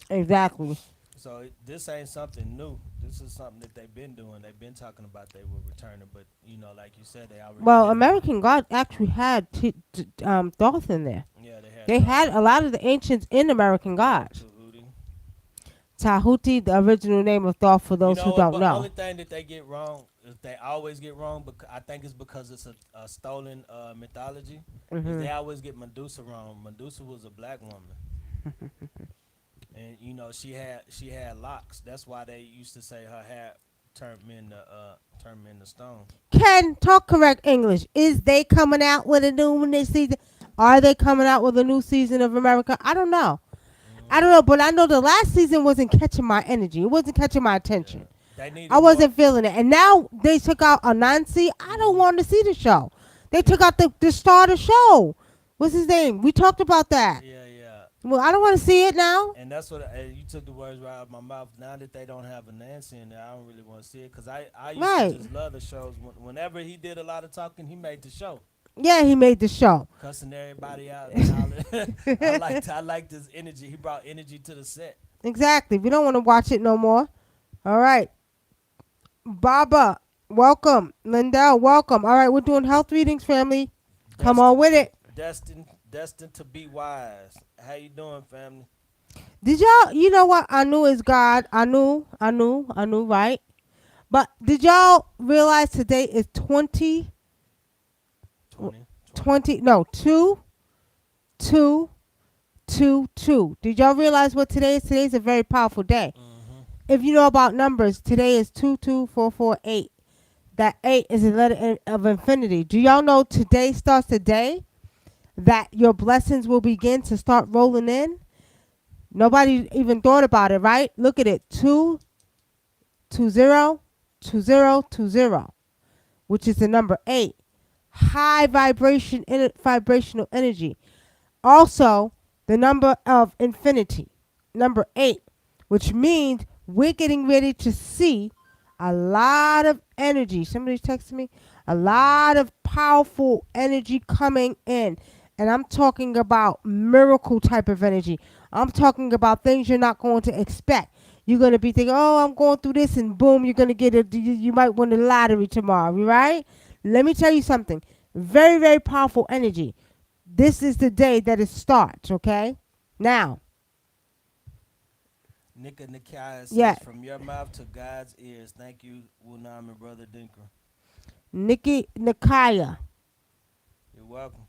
Exactly. So this ain't something new. This is something that they've been doing. They've been talking about they were returning, but you know, like you said, they already. Well, American God actually had Thoth in there. Yeah, They had a lot of the ancients in American Gods. Tahuti, the original name of Thoth, for those who don't know. The only thing that they get wrong, they always get wrong, I think it's because it's a stolen mythology. They always get Medusa wrong. Medusa was a black woman. and she had locks. That's why they used to say her hair turned into stone. Ken, talk correct English. Is they coming out with a new season? Are they coming out with a new season of America? I don't know. I don't know, but I know the last season wasn't catching my energy. It wasn't catching my Yeah, attention. they I needed more. wasn't feeling it. And now they took out Anansi. I don't want to see the show. They took out the star of the show. What's his name? We talked about that. Yeah, yeah. Well, I don't want to see it now. And that's what you took the words right out of my mouth. Now that they don't have a Nancy in there, I don't really want to see it because I used to Right. just love the shows. Whenever he did a lot of talking, he made the show, Yeah, he made the show. cussing everybody out. And all that. I liked his energy. He brought energy to the set. Exactly. We don't want to watch it no more. All right. Baba, welcome. Lindell, welcome. All right, we're doing health readings, family. Come Destined, on with it. destined to be wise. How you doing, family? Did y'all, you know what? I knew is God. I knew, right? But did y'all realize today is 20, 20, no, 2, 2, 2, 2. Did y'all realize what today is? Today is a very powerful day. Mm-hmm. If you know about numbers, today is 22448. That 8 is a letter of infinity. Do y'all know today starts the day that your blessings will begin to start rolling in? Nobody even thought about it, right? Look at it. 2, 2, 0, 2, 0, 2, 0, which is the number 8. High vibrational energy. Also, the number of infinity, number 8, which means we're getting ready to see a lot of energy. Somebody's texting me. A lot of powerful energy coming in. And I'm talking about miracle type of energy. I'm talking about things you're not going to expect. You're going to be thinking, oh, I'm going through this, and boom, you're going to get it. You might win the lottery tomorrow, right? Let me tell you something. Very, very powerful energy. This is the day that it starts, okay? Now, NICKY says, yeah, from your mouth to God's ears. Thank you, Wunam and Brother Adinkra. Nikki Nikaya. You're welcome.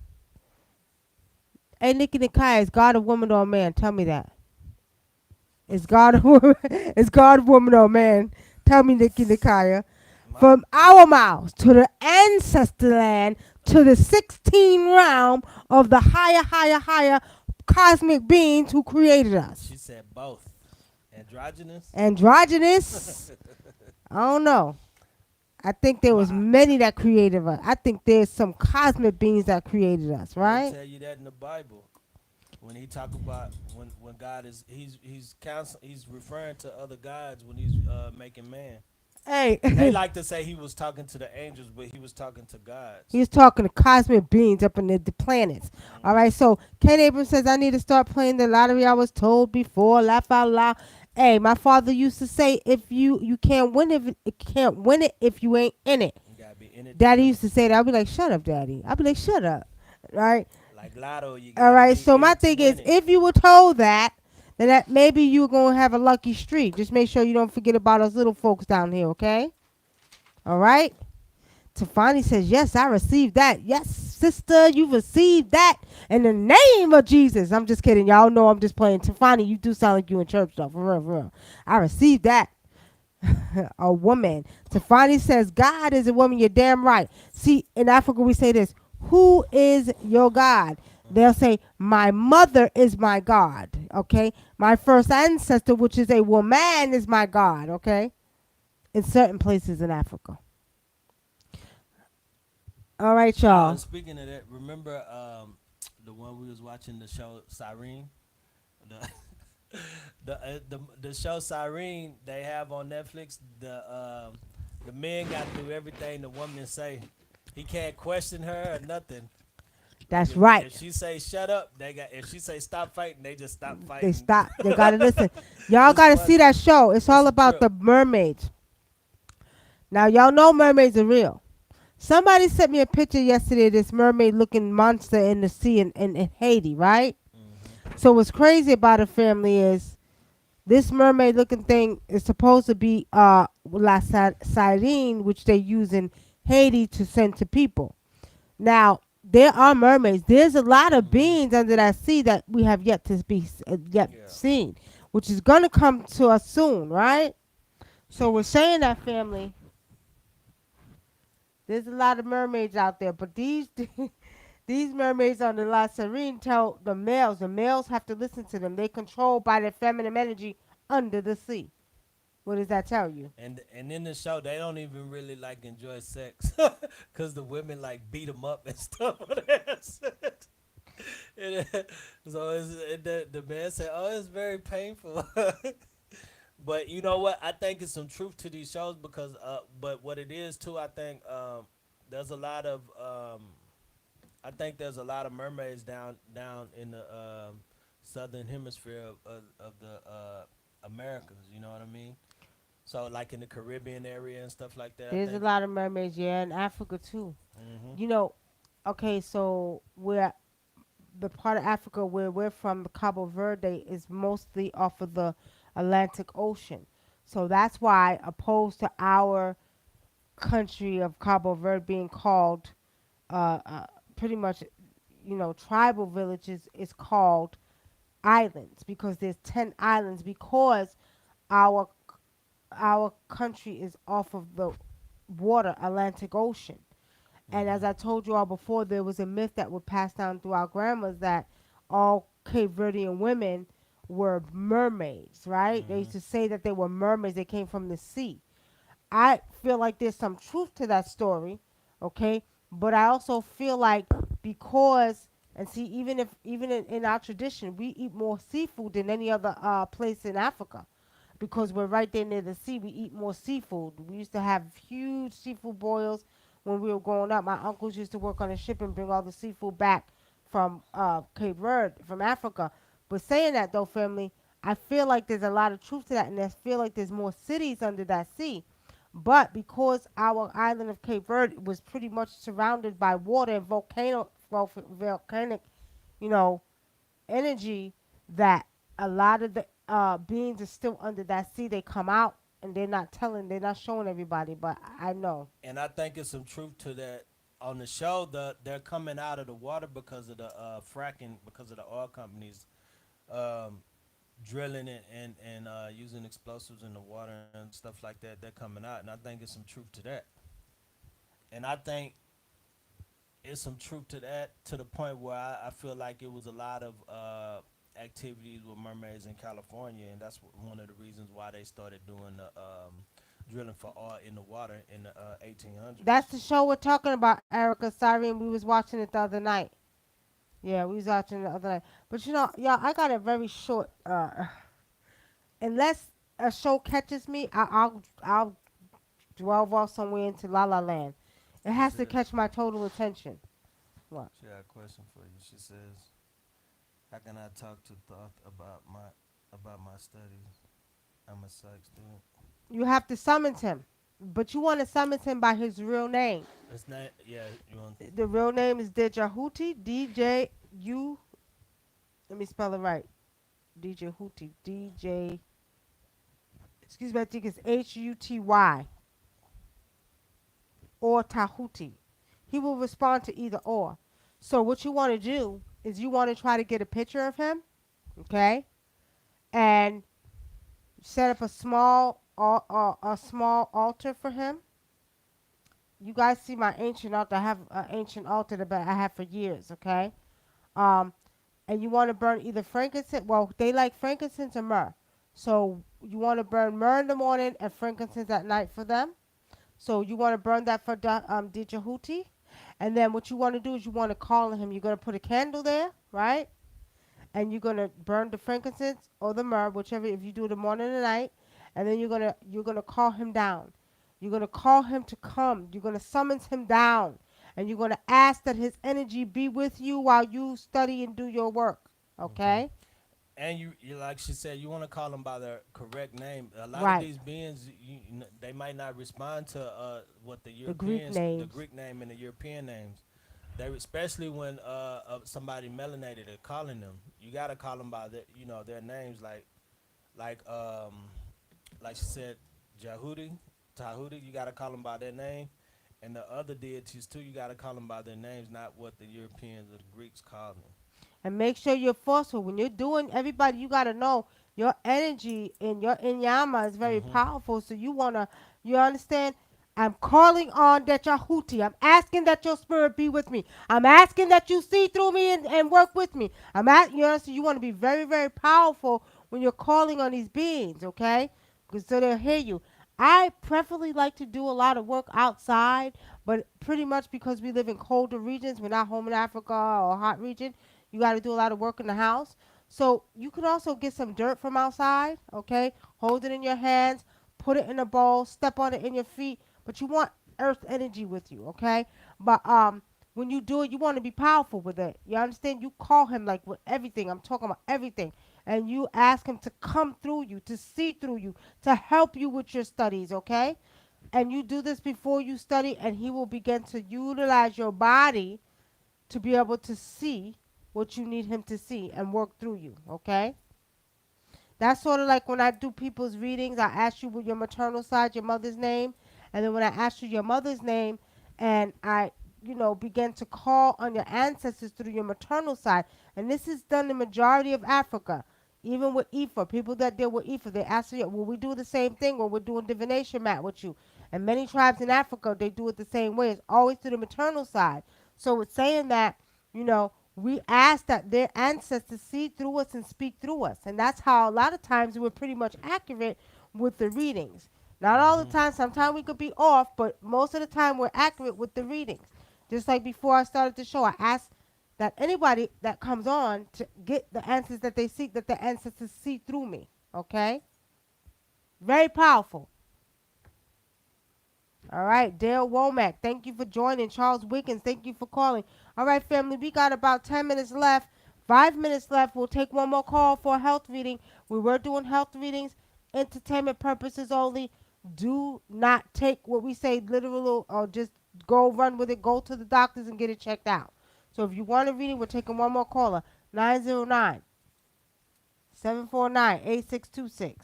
Hey, Nikki Nikaya, is God a woman or a man? Tell me that. Is God a woman? Is God a woman or a man? Tell me, Nikki Nikaya. My, From our mouths to the ancestor land to the 16 realm of the higher cosmic beings who created us. she said both. Androgynous? Androgynous? I don't know. I think there was My, many that created us. I think there's some cosmic beings that created us, they right? tell you that in the Bible. When he talk about when God is he's referring to other gods when he's making man. Hey, They like to say he was talking to the angels, but he was talking to gods. he's talking to cosmic beings up in the planets. All right, so Ken Abrams says, I need to start playing the lottery I was told before. Laugh out loud. Hey, my father used to say, if you can't win it if you ain't in it. You gotta be in it to Daddy win used to say that. I'd be like, shut up, Daddy. I'd be like, shut up. Right? it. Like Lotto, you All gotta right, be so in my it to thing is, win it. if you were told that, then that maybe you're going to have a lucky streak. Just make sure you don't forget about us little folks down here, okay? All right? Tafani says, yes, I received that. Yes, sister, you received that in the name of Jesus. I'm just kidding. Y'all know I'm just playing. Tafani, you do sound like you in church, though. For real, for real. I received that. A woman. Tafani says, God is a woman. You're damn right. See, in Africa, we say this. Who is your God? They'll say, my mother is my God. Okay? My first ancestor, which is a woman, is my God. Okay? In certain places in Africa. All right, y'all. Speaking of that, remember the one we was watching the show Siren? The the show Siren they have on Netflix. The men got to do everything the woman say. He can't question her or nothing. That's If, right. if she say shut up, they got. If she say stop fighting, they just stop They fighting. stop. They got to listen. Y'all It's got to funny. see that show. It's all a about trip. the mermaids. Now, y'all know mermaids are real. Somebody sent me a picture yesterday of this mermaid looking monster in the sea in Haiti, right? So what's crazy about a family is this mermaid looking thing is supposed to be sirene, which they use in Haiti to send to people. Now, there are mermaids. There's a lot of beings under that sea that we have yet to be Yeah. seen, which is gonna come to us soon, right? So we're saying that, family. There's a lot of mermaids out there, but these these mermaids on the La Serene tell the males have to listen to them. They controlled by their feminine energy under the sea. What does that tell you? And in the show, they don't even really like enjoy sex, cause the women like beat them up and stuff. On that set. And, so the man said, "Oh, it's very painful." But you know what? I think it's some truth to these shows because, but what it is too, I think there's a lot of, I think there's a lot of mermaids down in the southern hemisphere of the Americas. You know what I mean? So like in the Caribbean area and stuff like that. I There's a think. lot of mermaids, yeah, in Africa too. Hmm. You know, okay, so we're the part of Africa where we're from, the Cabo Verde, is mostly off of the Atlantic Ocean. So that's why, opposed to our country of Cabo Verde being called uh, uh, pretty much, tribal villages, is called islands because there's 10 islands because our our country is off of the water, Atlantic Ocean. And as Hmm. I told you all before, there was a myth that would pass down through our grandmas that all Cape Verdean women were mermaids, right? They used Hmm. to say that they were mermaids, they came from the sea. I feel like there's some truth to that story, okay? But I also feel like because and see, even in our tradition, we eat more seafood than any other place in Africa because we're right there near the sea. We eat more seafood. We used to have huge seafood boils when we were growing up. My uncles used to work on a ship and bring all the seafood back from Cape Verde, from Africa. But saying that though, family, I feel like there's a lot of truth to that, and I feel like there's more cities under that sea. But because our island of Cape Verde was pretty much surrounded by water and volcanic, you know, energy, that a lot of the beings are still under that sea. They come out and they're not showing everybody, but I know. And I think it's some truth to that. On the show, they're coming out of the water because of the fracking, because of the oil companies um, drilling it and using explosives in the water and stuff like that. They're coming out, and I think it's some truth to that. And I think it's some truth to that to the point where I feel like it was a lot of activities with mermaids in California, and that's one of the reasons why they started doing the drilling for oil in the water in the 1800s. That's the show we're talking about, Erica. Sorry, and we was watching it the other night. Yeah, we was watching it the other night. But y'all, I got a very short. Unless a show catches me, I'll delve off somewhere into La La Land. It She has to said catch my total attention. What? she had a question for you. She says, "How can I talk to Thoth about my studies? I'm a psych student." You have to summon him, but you want to summon him by his real name. It's not. Yeah, you want? The real name is Dejahuti. DJ. Let me spell it right. DJ Hootie. DJ. Excuse me. I think it's Huty or Tahuti. He will respond to either or. So what you want to do is you want to try to get a picture of him, okay, and set up a small altar for him. You guys see my ancient altar. I have an ancient altar that I have for years, okay? Um, and you want to burn either frankincense. Well, they like frankincense or myrrh. So you want to burn myrrh in the morning and frankincense at night for them. So you want to burn that for Dijahuti. And then what you want to do is you want to call on him. You're going to put a candle there, right? And you're going to burn the frankincense or the myrrh, whichever, if you do it the morning and night. And then you're gonna call him down. You're going to call him to come. You're going to summons him down. And you're going to ask that his energy be with you while you study and do your work. Hmm. Okay? And you like she said, you want to call them by their correct name. A lot of Right. these beings, they might not respond to what the The Greek Europeans, the names. Greek name and the European names. They especially when somebody melanated are calling them. You gotta call them by their, their names. Like like she said, Jahudi, Tahuti. You gotta call them by their name. And the other deities too, you gotta call them by their names, not what the Europeans or the Greeks call them. and make sure you're forceful. When you're doing, everybody, you got to know your energy and your inyama is very Mm-hmm. powerful. So you understand? I'm calling on that Yahuti. I'm asking that your spirit be with me. I'm asking that you see through me and work with me. You understand? You want to be very, very powerful when you're calling on these beings, okay? Because so they'll hear you. I preferably like to do a lot of work outside, but pretty much because we live in colder regions, we're not home in Africa or a hot region, you got to do a lot of work in the house. So you could also get some dirt from outside, okay? Hold it in your hands, put it in a bowl, step on it in your feet, but you want earth energy with you, okay? But when you do it, you want to be powerful with it. You understand? You call him like with everything. I'm talking about everything. And you ask him to come through you, to see through you, to help you with your studies, okay? And you do this before you study, and he will begin to utilize your body to be able to see what you need him to see and work through you, okay? That's sort of like when I do people's readings, I ask you with your maternal side, your mother's name, and then when I ask you your mother's name, and I, begin to call on your ancestors through your maternal side, and this is done in the majority of Africa, even with Ifa, people that deal with Ifa, they ask you, well, we do the same thing when we're doing divination mat with you, and many tribes in Africa, they do it the same way. It's always through the maternal side. So it's saying that, we ask that their ancestors see through us and speak through us. And that's how a lot of times we're pretty much accurate with the readings. Not all the Mm-hmm. time, sometimes we could be off, but most of the time we're accurate with the readings. Just like before I started the show, I asked that anybody that comes on to get the answers that they seek, that the ancestors see through me. Okay? Very powerful. All right, Dale Womack, thank you for joining. Charles Wiggins, thank you for calling. All right, family, we got about 10 minutes left, 5 minutes left. We'll take one more call for a health reading. We were doing health readings, entertainment purposes only. Do not take what we say literal or just go run with it. Go to the doctors and get it checked out. So if you want a reading, we're taking one more caller, 909-749-8626.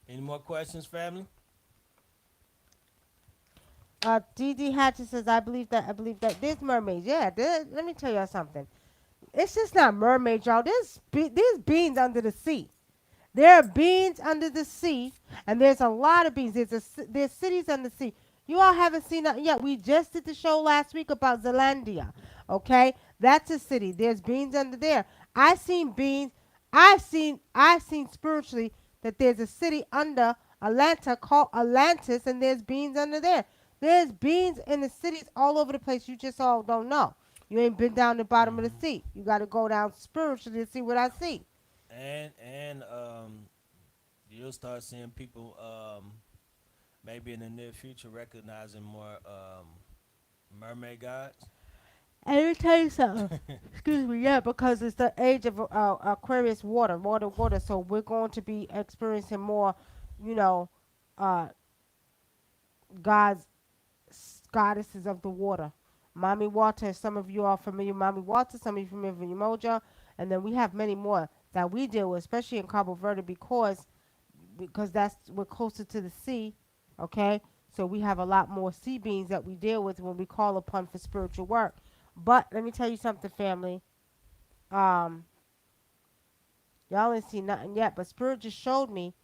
Any more questions, family? DD Hatcher says, I believe that there's mermaids. Yeah, let me tell y'all something. It's just not mermaids, y'all. There's beings under the sea. There are beings under the sea, and there's a lot of beings. There's cities under the sea. You all haven't seen that yet. We just did the show last week about Zealandia. Okay, that's a city. There's beings under there. I seen beings. I seen spiritually that there's a city under Atlanta called Atlantis, and there's beings under there. There's beings in the cities all over the place. You just all don't know. You ain't been down the bottom of the Mm-hmm. sea. You got to go down spiritually to see what I see. And you'll start seeing people maybe in the near future recognizing more mermaid gods. And let me tell you something. Excuse me, yeah, because it's the age of Aquarius water. So we're going to be experiencing more, you know, uh, gods, goddesses of the water. Mommy Water, some of you are familiar with Mommy Water, some of you familiar with Umoja, and then we have many more that we deal with, especially in Cabo Verde because that's we're closer to the sea, okay? So we have a lot more sea beings that we deal with when we call upon for spiritual work. But let me tell you something, family. Um, y'all ain't seen nothing yet, but Spirit just showed me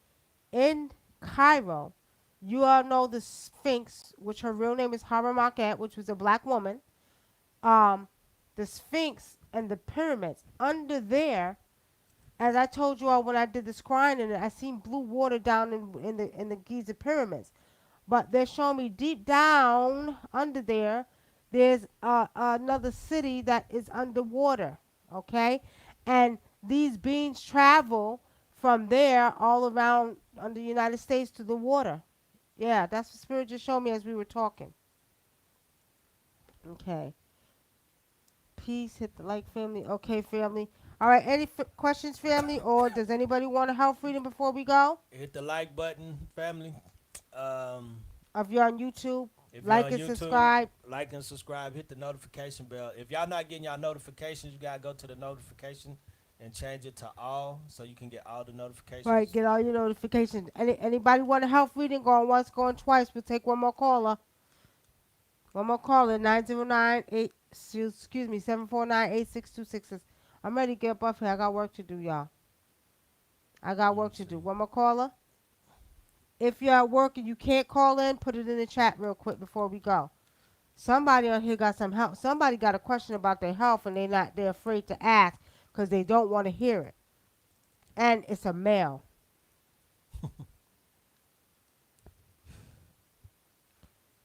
in Cairo. You all know the Sphinx, which her real name is Hara Market, which was a black woman. Um, the Sphinx and the pyramids under there. As I told you all when I did the scrying in it, I seen blue water down in the Giza pyramids. But they're showing me deep down under there, there's another city that is underwater. Okay, and these beings travel from there all around on the United States to the water. Yeah, that's what Spirit just showed me as we were talking. Okay. Peace. Hit the like, family. Okay, family. All right. Any questions, family, or does anybody want a health reading before we go? Hit the like button, family. Um, If you're on YouTube, if you're like on and YouTube, subscribe. like and subscribe. Hit the notification bell. If y'all not getting y'all notifications, you gotta go to the notification and change it to all so you can get all the Right, notifications. get all your notifications. Anybody want a health reading? Going once, going twice. We'll take one more caller. One more caller. 909 8. Excuse me. 749-8626. I'm ready to get up off here. I got work to do, y'all. I got Let me work to see. do. One more caller. If you're at work and you can't call in, put it in the chat real quick before we go. Somebody on here got some help. Somebody got a question about their health and they're afraid to ask because they don't want to hear it. And it's a male.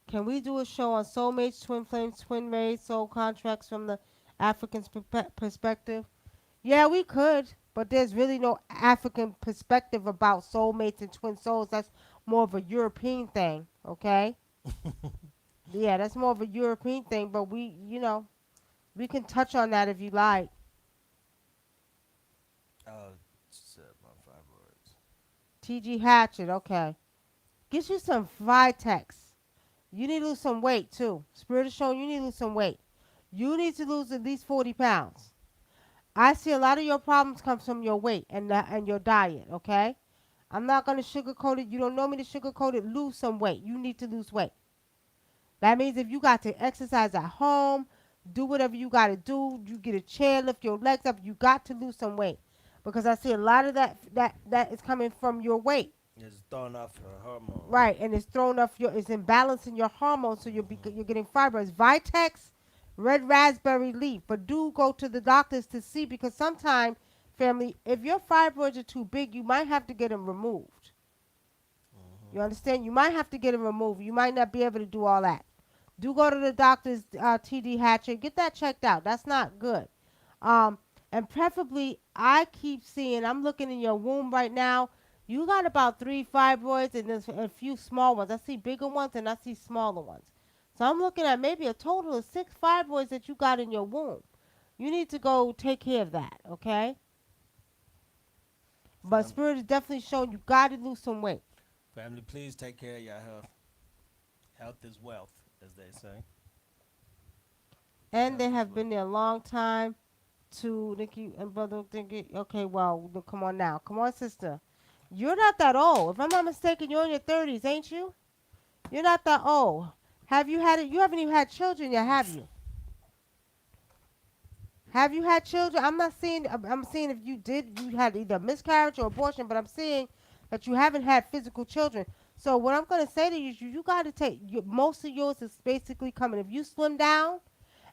Can we do a show on soulmates, twin flames, twin rays, soul contracts from the African perspective? Yeah, we could, but there's really no African perspective about soulmates and twin souls. That's more of a European thing, okay? Yeah, that's more of a European thing, but we can touch on that if you like. Said my fibroids. TG Hatchet, okay. Get you some Vitex. You need to lose some weight too. Spirit is showing you need to lose some weight. You need to lose at least 40 pounds. I see a lot of your problems comes from your weight and your diet, okay? I'm not going to sugarcoat it. You don't know me to sugarcoat it. Lose some weight. You need to lose weight. That means if you got to exercise at home, do whatever you got to do, you get a chair, lift your legs up, you got to lose some weight. Because I see a lot of that is coming from your weight. It's throwing off her hormones. Right, and it's thrown off it's imbalancing your hormones, so you're getting fibroids. Vitex, red raspberry leaf, but do go to the doctors to see because sometimes, family, if your fibroids are too big, you might have to get them removed. You understand? You might have to get them removed. You might not be able to do all that. Do go to the doctor's TD Hatcher. Get that checked out. That's not good. Um, and preferably, I keep seeing, I'm looking in your womb right now. You got about 3 fibroids and there's a few small ones. I see bigger ones and I see smaller ones. So I'm looking at maybe a total of 6 fibroids that you got in your womb. You need to go take care of that, okay? But Fam- Spirit is definitely showing you got to lose some weight. Family, please take care of your health. Health is wealth, as they say. And Health they is have wealth. been there a long time to Nikki and Brother Dinky. Okay, well, come on now. Come on, sister. You're not that old. If I'm not mistaken, you're in your 30s, ain't you? You're not that old. Have you had it? You haven't even had children yet, have you? Have you had children? I'm not seeing. I'm seeing if you did, you had either miscarriage or abortion, but I'm seeing that you haven't had physical children. So what I'm gonna say to you is you got to take most of yours is basically coming. If you slim down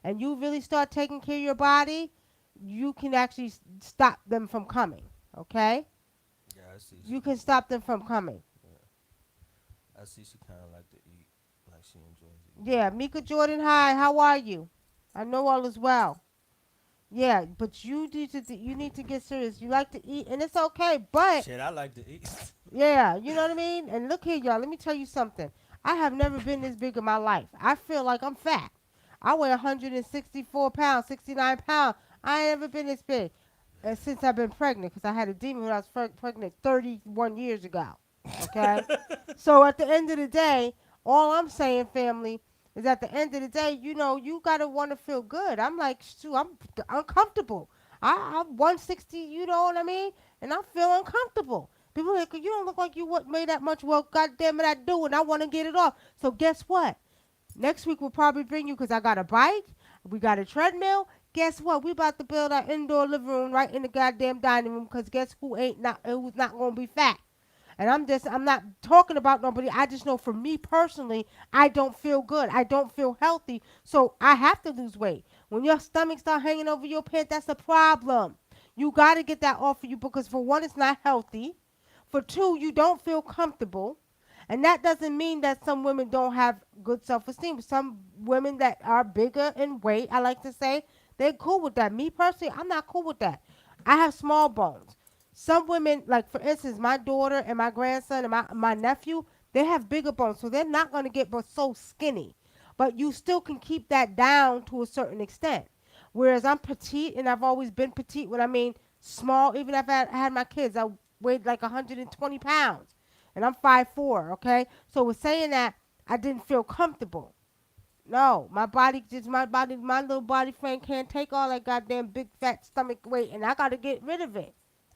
and you really start taking care of your body, you can actually stop them from coming. Okay? Yeah, I see. You can stop them from coming. I see. She kind of like to eat, like she enjoys eating. Yeah, Mika Jordan, hi. How are you? I know all is well. Yeah, but you need to get serious. You like to eat, and it's okay. But Shit, I like to eat. yeah, you know what I mean. And look here, y'all. Let me tell you something. I have never been this big in my life. I feel like I'm fat. I weigh 164 pounds, 69 pounds. I ain't never been this big since I've been pregnant because I had a demon when I was pregnant 31 years ago. Okay? So at the end of the day, all I'm saying, family, is at the end of the day, you got to want to feel good. I'm like, shoot, I'm uncomfortable. I'm 160, you know what I mean? And I feel uncomfortable. People are like, you don't look like you made that much. Well, God damn it, I do, and I want to get it off. So guess what? Next week we'll probably bring you because I got a bike. We got a treadmill. Guess what? We about to build our indoor living room right in the goddamn dining room because guess who's not gonna be fat? And I'm not talking about nobody. I just know for me personally, I don't feel good. I don't feel healthy. So I have to lose weight. When your stomach start hanging over your pants, that's a problem. You got to get that off of you because for one, it's not healthy. For two, you don't feel comfortable. And that doesn't mean that some women don't have good self-esteem. Some women that are bigger in weight, I like to say, they're cool with that. Me personally, I'm not cool with that. I have small bones. Some women, like for instance, my daughter and my grandson and my nephew, they have bigger bones, so they're not going to get but so skinny. But you still can keep that down to a certain extent. Whereas I'm petite, and I've always been petite. When I mean small, even if I had my kids, I weighed like 120 pounds, and I'm 5'4". Okay, so with saying that, I didn't feel comfortable. No, my body just my little body frame can't take all that goddamn big fat stomach weight, and I gotta get rid of it.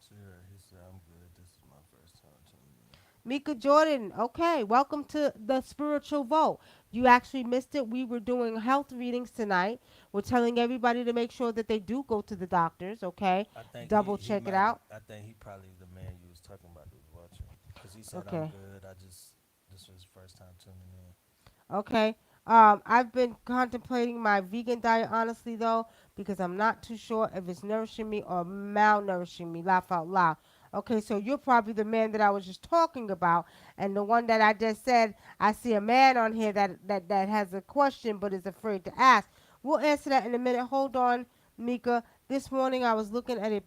Sure, he said, I'm good. This is my first time tuning in. Mika Jordan, okay, welcome to the spiritual vote. You actually missed it. We were doing health readings tonight. We're telling everybody to make sure that they do go to the doctors, okay? I think Double he check it might. out. I think he probably the man you was talking about that was watching. Cause he said I'm Okay. good. I just this was his first time tuning in. Okay. I've been contemplating my vegan diet honestly though, because I'm not too sure if it's nourishing me or malnourishing me. Laugh out loud. Okay, so you're probably the man that I was just talking about, and the one that I just said. I see a man on here that has a question but is afraid to ask. We'll answer that in a minute. Hold on, Mika. This morning I was looking at a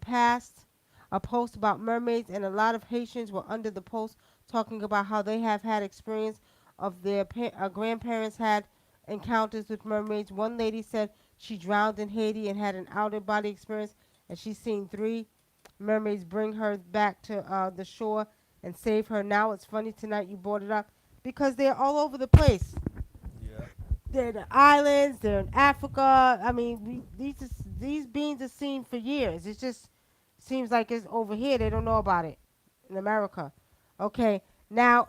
post about mermaids, and a lot of Haitians were under the post talking about how they have had experience of their grandparents had encounters with mermaids. One lady said she drowned in Haiti and had an out of body experience, and she's seen three mermaids bring her back to the shore and save her. Now it's funny tonight you brought it up because they're all over the place. Yeah. They're in the islands. They're in Africa. I mean, these beings are seen for years. It just seems like it's over here. They don't know about it in America. Okay, now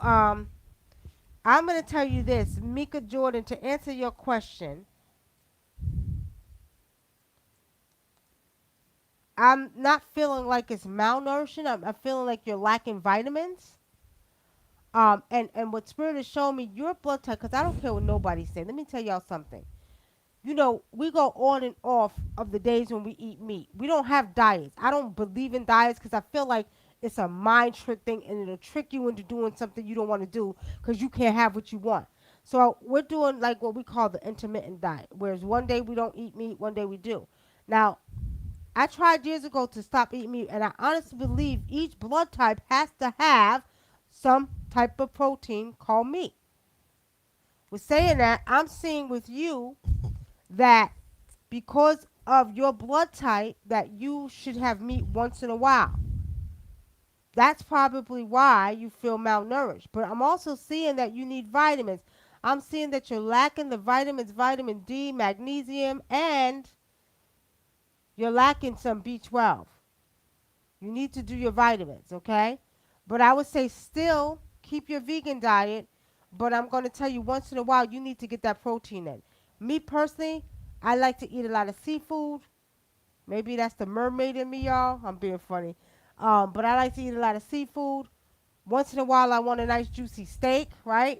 I'm going to tell you this, Mika Jordan, to answer your question. I'm not feeling like it's malnourishing. I'm feeling like you're lacking vitamins. And what Spirit is showing me, your blood type, because I don't care what nobody says. Let me tell y'all something. You know, we go on and off of the days when we eat meat. We don't have diets. I don't believe in diets because I feel like it's a mind trick thing and it'll trick you into doing something you don't want to do because you can't have what you want. So we're doing like what we call the intermittent diet, whereas one day we don't eat meat, one day we do. Now, I tried years ago to stop eating meat, and I honestly believe each blood type has to have some type of protein called meat. With saying that, I'm seeing with you that because of your blood type that you should have meat once in a while. That's probably why you feel malnourished. But I'm also seeing that you need vitamins. I'm seeing that you're lacking the vitamins, vitamin D, magnesium, and you're lacking some B12. You need to do your vitamins, okay? But I would say still keep your vegan diet. But I'm going to tell you once in a while you need to get that protein in. Me personally, I like to eat a lot of seafood. Maybe that's the mermaid in me, y'all. I'm being funny. But I like to eat a lot of seafood. Once in a while, I want a nice juicy steak, right?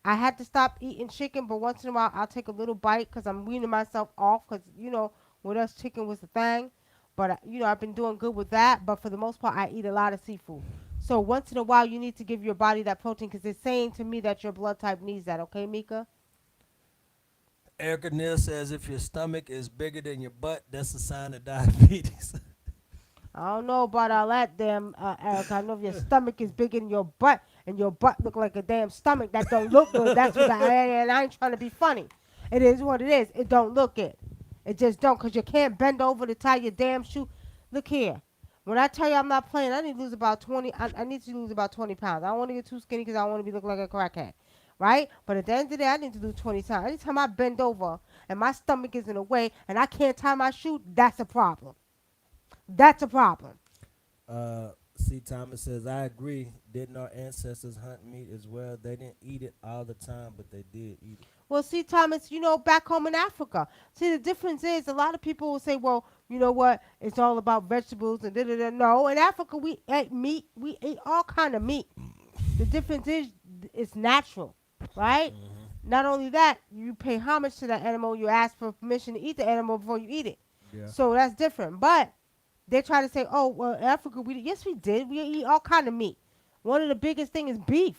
I had to stop eating chicken, but once in a while, I'll take a little bite because I'm weaning myself off because, with us, chicken was the thing. But, I've been doing good with that. But for the most part, I eat a lot of seafood. So once in a while, you need to give your body that protein because it's saying to me that your blood type needs that. Okay, Mika? Erica Neal says if your stomach is bigger than your butt, that's a sign of diabetes. I don't know about all that, damn, Erica. I know if your stomach is bigger than your butt, and your butt look like a damn stomach that don't look good. That's what and I ain't trying to be funny. It is what it is. It don't look it. It just don't, cause you can't bend over to tie your damn shoe. Look here. When I tell you I'm not playing, I need to lose about 20. I need to lose about 20 pounds. I don't want to get too skinny because I don't want to be looking like a crackhead, right? But at the end of the day, I need to lose 20 pounds. Anytime I bend over and my stomach is in the way and I can't tie my shoe, that's a problem. That's a problem. C. Thomas says, I agree. Didn't our ancestors hunt meat as well? They didn't eat it all the time, but they did eat it. Well, see, Thomas, back home in Africa. See, the difference is a lot of people will say, well, you know what? It's all about vegetables and da-da-da. No, in Africa, we ate meat. We ate all kind of meat. The difference is it's natural, right? Mm-hmm. Not only that, you pay homage to that animal. You ask for permission to eat the animal before you eat it. Yeah. So that's different. But they try to say, oh, well, in Africa, yes, we did. We eat all kind of meat. One of the biggest thing is beef.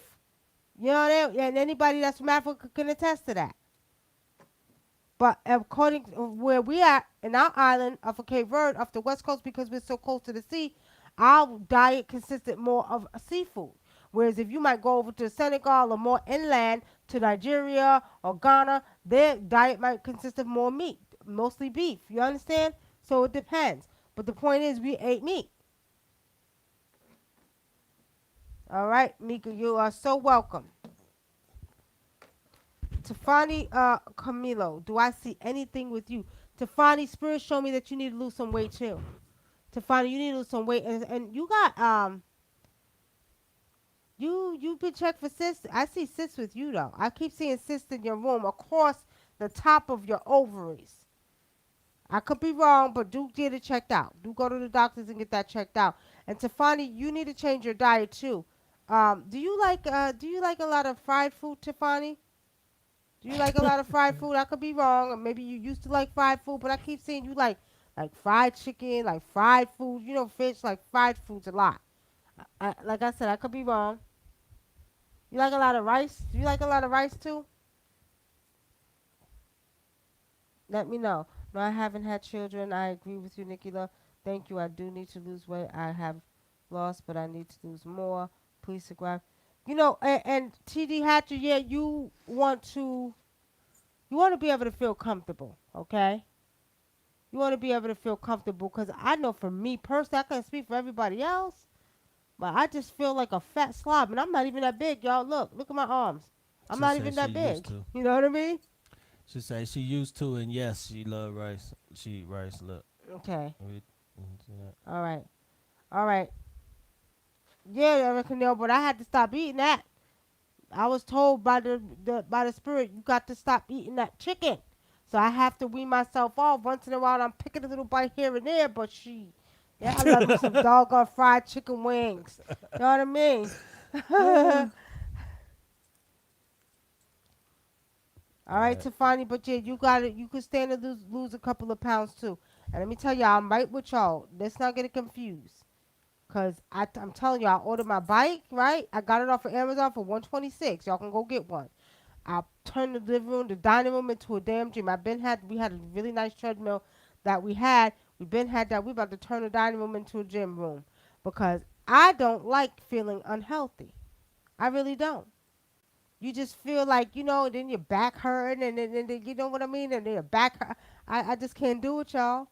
You know what I mean? And anybody that's from Africa can attest to that. But according to where we are in our island of Cape Verde, off the west coast, because we're so close to the sea, our diet consisted more of seafood. Whereas if you might go over to Senegal or more inland to Nigeria or Ghana, their diet might consist of more meat, mostly beef. You understand? So it depends. But the point is, we ate meat. All right, Mika, you are so welcome. Tafani Camilo, do I see anything with you? Tafani, spirit show me that you need to lose some weight too. Tafani, you need to lose some weight, and you got you've been checked for cysts. I see cysts with you though. I keep seeing cysts in your room across the top of your ovaries. I could be wrong, but do get it checked out. Do go to the doctors and get that checked out. And Tafani, you need to change your diet too. Do you like a lot of fried food, Tiffany? Do you like a lot of fried food? I could be wrong. Or maybe you used to like fried food, but I keep seeing you like fried chicken, like fried food. You know, fish, like fried foods a lot. Like I said, I could be wrong. You like a lot of rice? Do you like a lot of rice too? Let me know. No, I haven't had children. I agree with you, Nikki Love. Thank you. I do need to lose weight. I have lost, but I need to lose more. Please subscribe. You know, and TD Hatcher, yeah, you want to be able to feel comfortable, okay? You want to be able to feel comfortable because I know for me personally, I can't speak for everybody else, but I just feel like a fat slob, and I'm not even that big, y'all. Look at my arms. I'm She not say even she that used big. to. You know what I mean? She say she used to, and yes, she love rice. She eat rice. Look, Okay. see that? All right. All right. Yeah, Erica Neal, but I had to stop eating that. I was told by the spirit you got to stop eating that chicken. So I have to wean myself off. Once in a while I'm picking a little bite here and there, but yeah, I love me some doggone fried chicken wings. You know what I mean? All right, Right. Tiffany, but yeah, you got it. You could stand to lose a couple of pounds too. And let me tell y'all, I'm right with y'all. Let's not get it confused. Cause I'm telling you, I ordered my bike, right? I got it off of Amazon for 126. Y'all can go get one. I turned the living room, the dining room into a damn gym. We had a really nice treadmill that we had. We been had that. We about to turn the dining room into a gym room because I don't like feeling unhealthy. I really don't. You just feel like then your back hurting, and then you know what I mean, and then your back hurt. I just can't do it, y'all.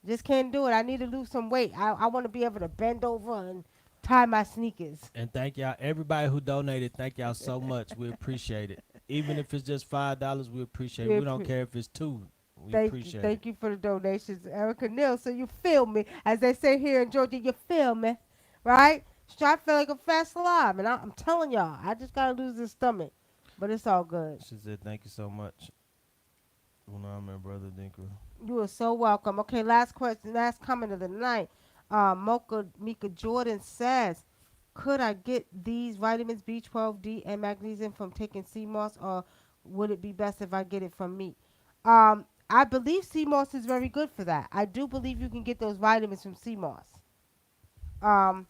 Just can't do it. I need to lose some weight. I want to be able to bend over and tie my sneakers. And thank y'all, everybody who donated. Thank y'all so much. We appreciate it. Even if it's just $5, we appreciate it. We We don't appre- care if it's two. We Thank you. appreciate it. Thank you for the donations, Erica Neal. So you feel me. As they say here in Georgia, you feel me. Right? So I feel like a fat slob. And I'm telling y'all, I just got to lose this stomach. But it's all good. She said, "Thank you so much, Wunam and Brother Dinkra." You are so welcome. Okay, last question, last comment of the night. Mocha Mika Jordan says, could I get these vitamins B12, D, and magnesium from taking sea moss, or would it be best if I get it from meat? I believe sea moss is very good for that. I do believe you can get those vitamins from sea moss. Um,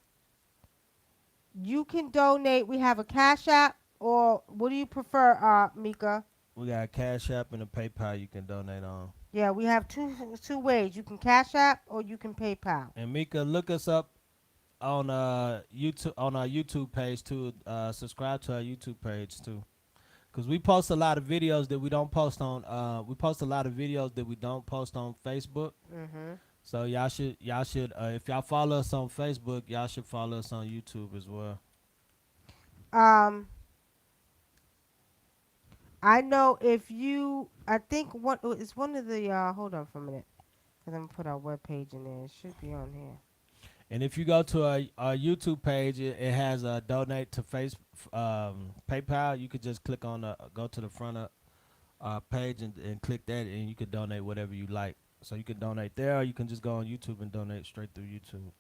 you can donate. We have a Cash App, or what do you prefer, Mika? We got a Cash App and a PayPal you can donate on. Yeah, we have two ways. You can Cash App or you can PayPal. And Mika, look us up on YouTube on our YouTube page too. Subscribe to our YouTube page too, cause we post a lot of videos that we don't post on. We post a lot of videos that we don't post on Facebook. Mm-hmm. So y'all should if y'all follow us on Facebook, y'all should follow us on YouTube as well. Um, I know if you, I think what it's one of the. Hold on for a minute, cause I'm gonna put our webpage in there. It should be on here. And if you go to our YouTube page, it has a donate to PayPal. You could just click on go to the front of page and click that, and you could donate whatever you like. So you can donate there, or you can just go on YouTube and donate straight through YouTube.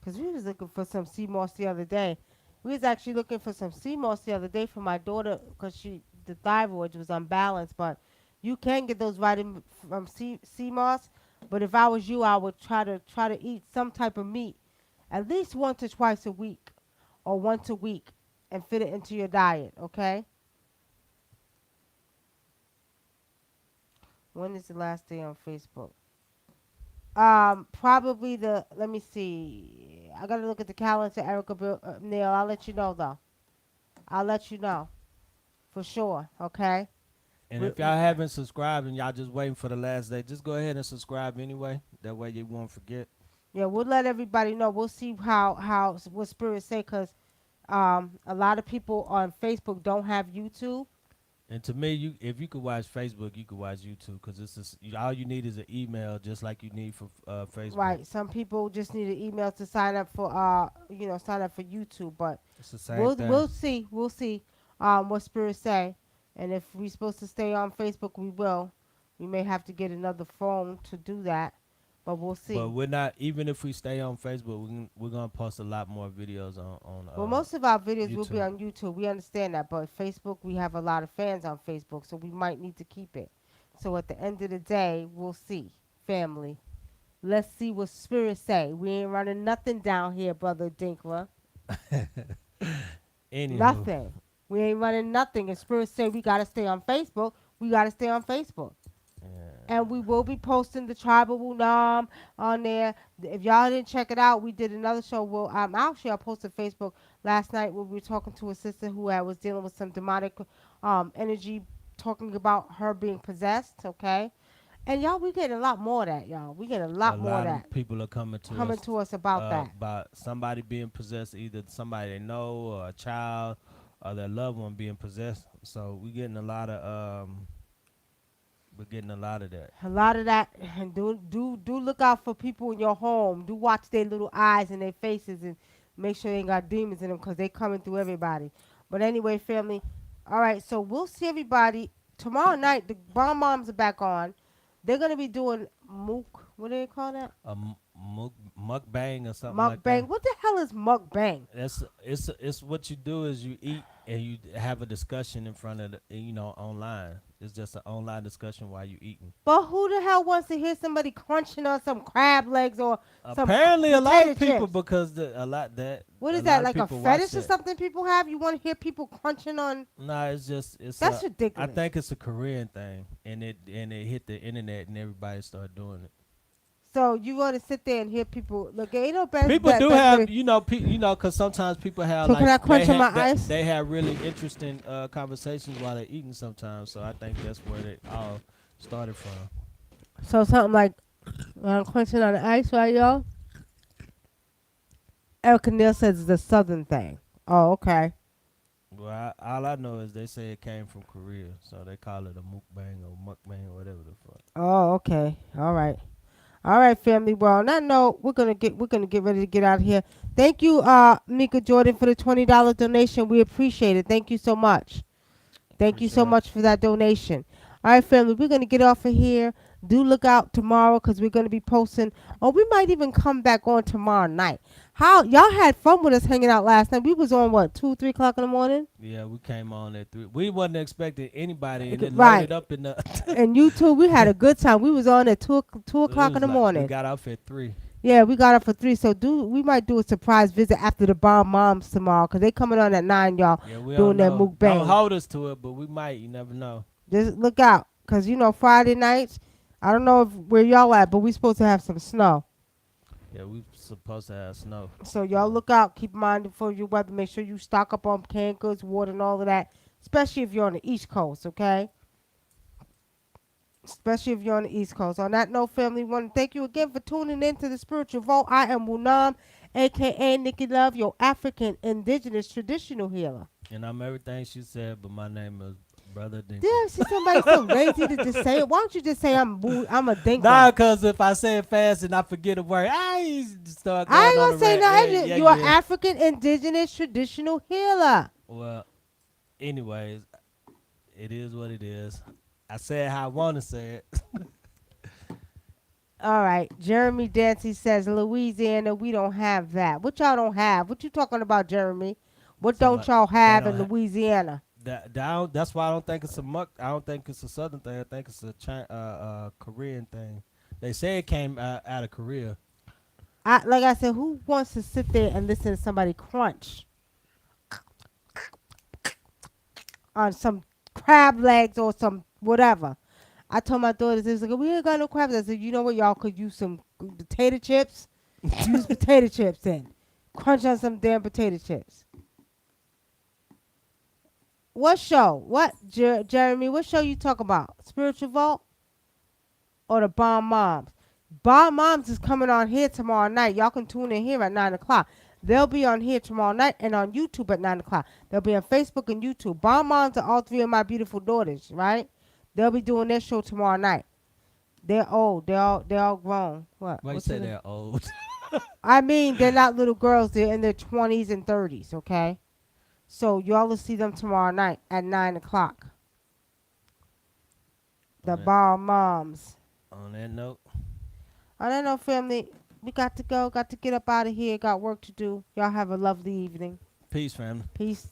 Cause we was looking for some sea moss the other day. We was actually looking for some sea moss the other day for my daughter, cause the thyroid was unbalanced. But you can get those vitamins from sea moss. But if I was you, I would try to eat some type of meat at least once or twice a week, or once a week, and fit it into your diet. Okay. When is the last day on Facebook? Probably let me see. I gotta look at the calendar, Erica Neil. I'll let you know though. I'll let you know for sure. Okay. And We, if y'all haven't subscribed and y'all just waiting for the last day, just go ahead and subscribe anyway. That way you won't forget. yeah, we'll let everybody know. We'll see how what spirits say, cause A lot of people on Facebook don't have YouTube. And to me, you if you could watch Facebook, you could watch YouTube because all you need is an email, just like you need for Facebook. Right. Some people just need an email to sign up for sign up for YouTube, but It's the same we'll thing. we'll see. We'll see what spirits say. And if we're supposed to stay on Facebook, we will. We may have to get another phone to do that, but we'll But see. we're not. Even if we stay on Facebook, we're gonna post a lot more videos on Well, most of our videos will be YouTube. on YouTube. We understand that, but Facebook, we have a lot of fans on Facebook, so we might need to keep it. So at the end of the day, we'll see. Family. Let's see what spirits say. We ain't running nothing down here, brother Dinkler. Anywho, Nothing. We ain't running nothing. If spirits say we gotta stay on Facebook, we gotta stay on Facebook. yeah, And we will be posting the tribal Wunam on there. If y'all didn't check it out, we did another show. Well, actually, I posted Facebook last night where we were talking to a sister who was dealing with some demonic energy, talking about her being possessed. Okay, and y'all, we getting a lot more of that, y'all. We get a a lot more of lot of that people are coming to coming us to us about that. about somebody being possessed, either somebody they know or a child or their loved one being possessed. So we're getting a lot of that. A lot of that, and do look out for people in your home. Do watch their little eyes and their faces, and make sure they ain't got demons in them, because they coming through everybody. But anyway, family, all right. So we'll see everybody tomorrow night. The bomb moms are back on. They're gonna be doing mook. What do they call that? Mukbang or something like that. Mukbang. What the hell is mukbang? It's what you do is you eat and you have a discussion in front of online. It's just an online discussion while you eating. But who the hell wants to hear somebody crunching on some crab legs or some Apparently, a lot of potato people chips? because What a is that, lot of like a people watch fetish or that. something people have? You want to hear people crunching on? Nah, it's That's I ridiculous. think it's a Korean thing, and it hit the internet and everybody started doing it. So you want to sit there and hear people? Look, ain't no best. People do best have way. because sometimes people have So can like I crunch on my ice? they have really interesting conversations while they're eating sometimes. So I think that's where it all started from. So something like crunching on the ice, right, y'all? Erica Neal says it's a southern thing. Oh, okay. Well, all I know is they say it came from Korea, so they call it a mukbang or mukbang or whatever the fuck. Oh, okay. All right. All right, family. Well, on that note, we're gonna get ready to get out of here. Thank you, Mika Jordan, for the $20 donation. We appreciate it. Thank you so much. Thank you so Appreciate it. much for that donation. All right, family, we're going to get off of here. Do look out tomorrow, because we're going to be posting, or we might even come back on tomorrow night. How y'all had fun with us hanging out last night? We was on what, 2, 3 o'clock in the morning? Yeah, we came on at 3. We wasn't expecting anybody, and it Right. loaded up in the. And you too, we had a good time. We was on at 2 It o'clock in was the like we morning. got off at 3. Yeah, we got up for 3. So we might do a surprise visit after the bomb moms tomorrow, because they coming on at 9, y'all, Yeah, we doing don't their know. Don't mukbang. hold us to it, but we might. You never know. Just look out, because Friday nights, I don't know where y'all at, but we supposed to have some snow. Yeah, we supposed to have snow. So y'all look out. Keep in mind for your weather. Make sure you stock up on canned goods, water, and all of that. Especially if you're on the East Coast, okay? Especially if you're on the East Coast. On that note, family, we want to thank you again for tuning in to the Spiritual Vault. I am Wunam, a.k.a. Nikki Love, your African indigenous traditional healer. And I'm everything she said, but my name is Brother Dinky. Damn, see somebody so lazy to just say it. Why don't you just say I'm a dinker? Nah, cause if I say it fast and I forget a word, I start going I ain't on gonna a say rant. nothing. Yeah, You're an yeah. African indigenous traditional healer. Well, anyways, it is what it is. I said how I want to say it. All right. Jeremy Dancy says, Louisiana, we don't have that. What y'all don't have? What you talking about, Jeremy? What don't Somebody- y'all have they in don't Louisiana? That's why I don't think it's a muck. I don't think it's a southern thing. I think it's a Korean thing. They say it came out of Korea. Like I said, who wants to sit there and listen to somebody crunch on some crab legs or some whatever? I told my daughters, they was like, we ain't got no crabs. I said, you know what? Y'all could use some potato chips. Use potato chips then. Crunch on some damn potato chips. What show? What, Jeremy? What show you talk about? Spiritual Vault or the Bomb Moms? Bomb Moms is coming on here tomorrow night. Y'all can tune in here at 9 o'clock. They'll be on here tomorrow night and on YouTube at 9 o'clock. They'll be on Facebook and YouTube. Bomb moms are all three of my beautiful daughters, right? They'll be doing their show tomorrow night. They're old. They're all grown. What? Why you What's say in it? they're old? I mean, they're not little girls. They're in their 20s and 30s, okay? So y'all will see them tomorrow night at 9 o'clock. The on, that, bomb moms. on that note, I don't know, family. We got to go. Got to get up out of here. Got work to do. Y'all have a lovely evening. peace, family. Peace.